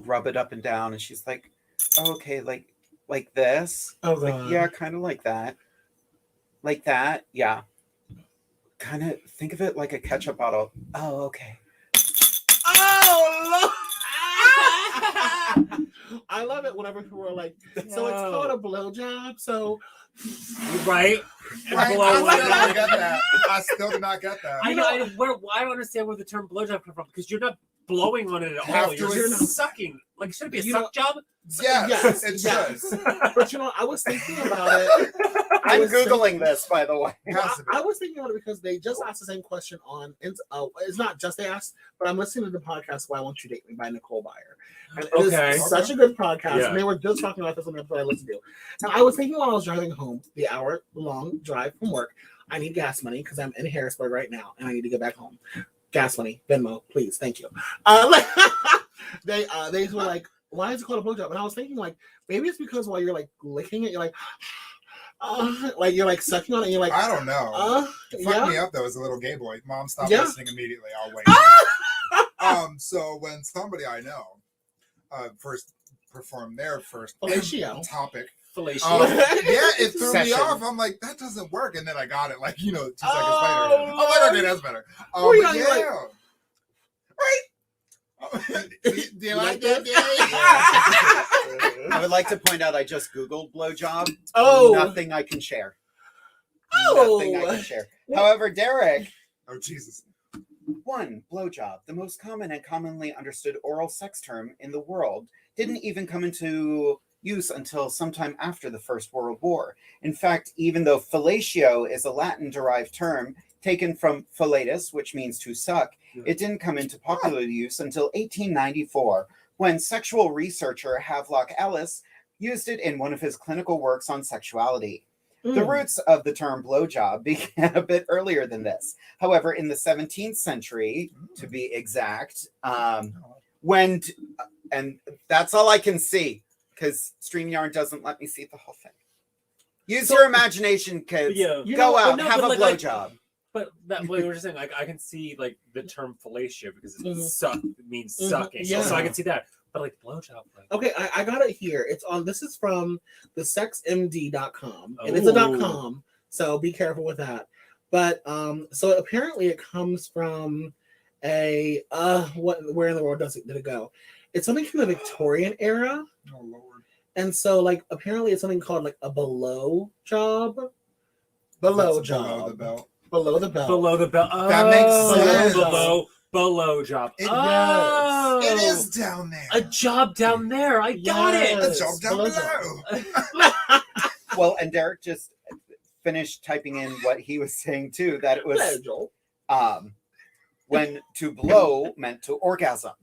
rub it up and down." And she's like, "Oh, okay, like this." Oh, Like, God. yeah, kind of like that. Like that, yeah. Kind of think of it like a ketchup bottle. Oh, okay. Oh, I love it whenever people are like, so it's called a blowjob. So, Right? Right? Blow I like still that. don't get that. I still do not get that. I don't understand where the term blowjob comes from because you're not blowing on it at all. Have to You're it's- sucking. Like, should it be a You suck know- job? Yes, it yes. should. But you know, I was thinking about it. I'm was Googling this, by the way. It has to be. I was thinking about it because they just asked the same question on. It's not just they asked, but I'm listening to the podcast "Why Won't You Date Me" by Nicole Byer. And it is Okay. such a good podcast, Yeah. and they were just talking about this on the episode I listened to. And I was thinking while I was driving home, the hour-long drive from work, I need gas money because I'm in Harrisburg right now, and I need to get back home. Gas money, Venmo, please, thank you. They were like, "Why is it called a blowjob?" And I was thinking like, maybe it's because while you're like licking it, you're like you're like sucking on it, and you're like, I don't know. Fuck yeah. me up though as a little gay boy. Mom, stop Yeah. listening immediately. I'll wait. So when somebody I know first performed their first Fellatio. topic, Fellatio. yeah, it threw me Session. off. I'm like, that doesn't work. And then I got it, like, 2 seconds later. Oh, I'm like, okay, that's better. Well, But yeah, you're like, do you like that? I would like to point out I just Googled blowjob. Oh. Nothing I can share. Oh. Nothing I can share. However, Derek, Oh, Jesus. 1. Blowjob, the most common and commonly understood oral sex term in the world, didn't even come into use until sometime after the First World War. In fact, even though fellatio is a Latin-derived term taken from fellatus, which means to suck, it didn't come into popular use until 1894, when sexual researcher Havelock Ellis used it in one of his clinical works on sexuality. The roots of the term blowjob began a bit earlier than this. However, in the 17th century, to be exact, and that's all I can see, because StreamYard doesn't let me see the whole thing. Use your imagination, kids. Yeah. Go out, have a blowjob. But that what we were just saying, like I can see like the term fellatio because it means Mhm. sucking. Yeah. So I can see that. But like blowjob, like Okay, I got it here. It's on. This is from the sexmd.com. And it's a Ooh. .com, so be careful with that. But so apparently it comes from a where in the world did it go? It's something from the Victorian era. Oh, Lord. And so like apparently it's something called like a below job. Below That's job. below the belt. Below the belt. below the belt. That makes Oh, sense. Below job. It Oh, It is down there. a job down there. I got A Yes. job down Below below. Well, and Derek just finished typing in what he was saying too, that it was Hello, Joel. when to blow meant to orgasm,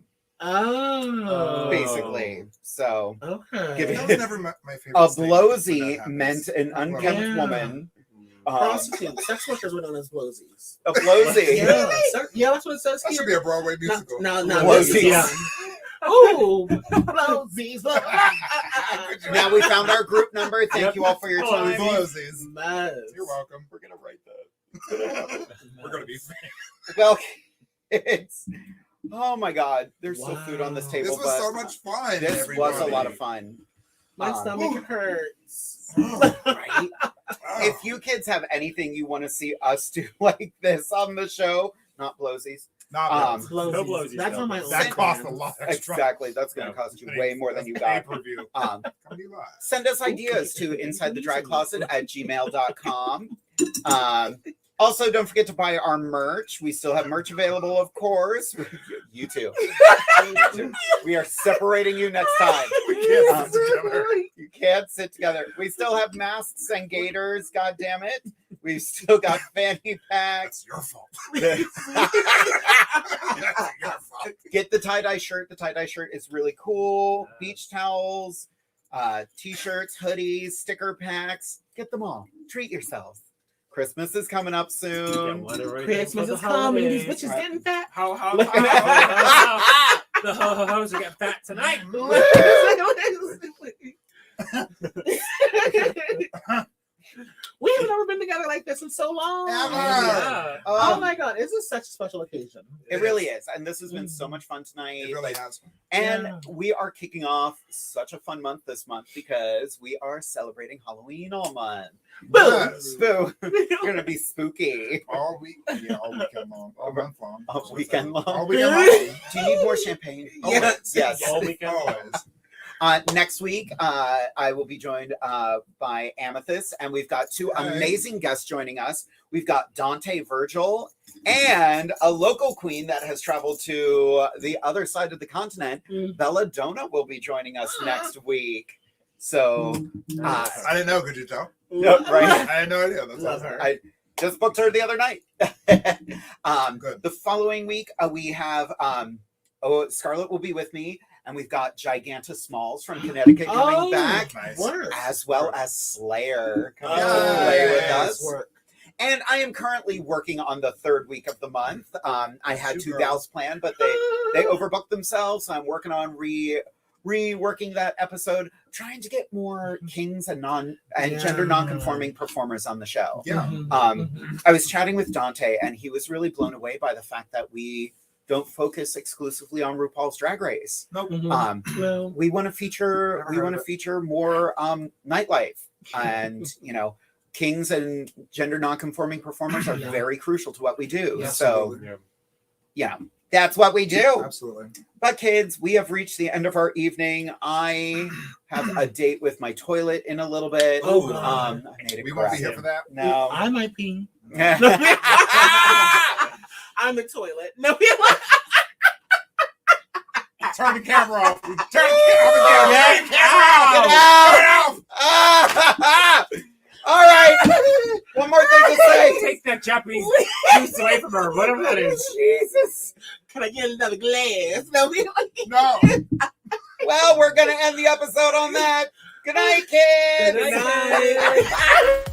Oh. basically. So Okay. Give That it- was never my favorite. a statement, but blowsy that happens. meant an unkempt Yeah. woman. Prostitutes, sex workers were known as blowsies. A blowsy. Yeah, that's what it says That here. should be a Broadway musical. No, Blowsies. Yeah. Oh, blowsies. Now we found our group number. Thank you all for your time. Blowsies. Nice. You're welcome. We're gonna write that. We're gonna be. Well, it's oh my god, there's still food on this Wow. table. This was but so much fun. This was a lot of fun. My stomach hurts. Right? If you kids have anything you want to see us do like this on the show, not blowsies. Not Um, blowsies. No blowsies, That's no. on my own. That cost a brand. lot extra. Exactly. That's going to Yeah. cost you way more than you got. Pay-per-view. Send us ideas to insidethedragcloset@gmail.com. Also, don't forget to buy our merch. We still have merch available, of course. You too. You too. We are separating you next time. can't sit together. You can't sit together. We still have masks and gaiters, god damn it. We've still got fanny packs. It's your fault. Get the tie-dye shirt. The tie-dye shirt is really cool. Beach towels, t-shirts, hoodies, sticker packs. Get them all. Treat yourselves. Christmas is coming up soon. Christmas is coming. These bitches getting fat. The ho-ho-hos are getting fat tonight. We have never been together like this in so long. Ever. Oh my god, this is such a special occasion. It really is. And this has been so much fun tonight. It really has. And we are kicking off such a fun month this month because we are celebrating Halloween all month. Yes. Boo! You're gonna be spooky All weekend long. All month long. all weekend long. All weekend long. Do you need more champagne? Yes. Yes. All weekend. Always. Next week, I will be joined by Amethyst, and we've got two amazing guests joining us. We've got Dante Virgil and a local queen that has traveled to the other side of the continent. Belladonna will be joining us next week. So, I didn't know. Could you tell? no, right? I had no idea. That's Love awesome. her. I just booked her the other night. Good. The following week, we have Scarlett will be with me. And we've got Giganta Smalls from Connecticut coming back, Nice. as well as Slayer coming to Yes. play with us. Work. And I am currently working on the third week of the month. I had two Super. gals planned, but they overbooked themselves. So I'm working on reworking that episode, trying to get more kings and gender non-conforming performers on the show. Yeah. I was chatting with Dante, and he was really blown away by the fact that we don't focus exclusively on RuPaul's Drag Race. Nope. Well, We want to feature more nightlife, and kings and gender non-conforming performers are very crucial to what we do. Yeah, So absolutely. that's what we do. Absolutely. But kids, we have reached the end of our evening. I have a date with my toilet in a little bit. Oh, God. I made it We won't be crack. here for that. No. I might pee. I'm the toilet. No, Turn the camera off. Turn the camera off. Get out! All right. One more thing to say. Take that Japanese juice away from her, whatever that is. Jesus. Can I get another glass? No, No. Well, we're going to end the episode on that. Good night, kids. Good night.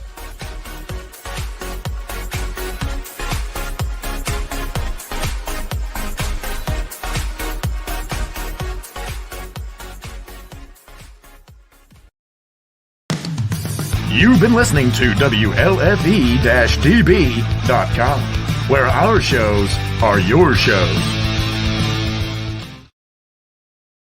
You've been listening to WLFE-DB.com, where our shows are your shows.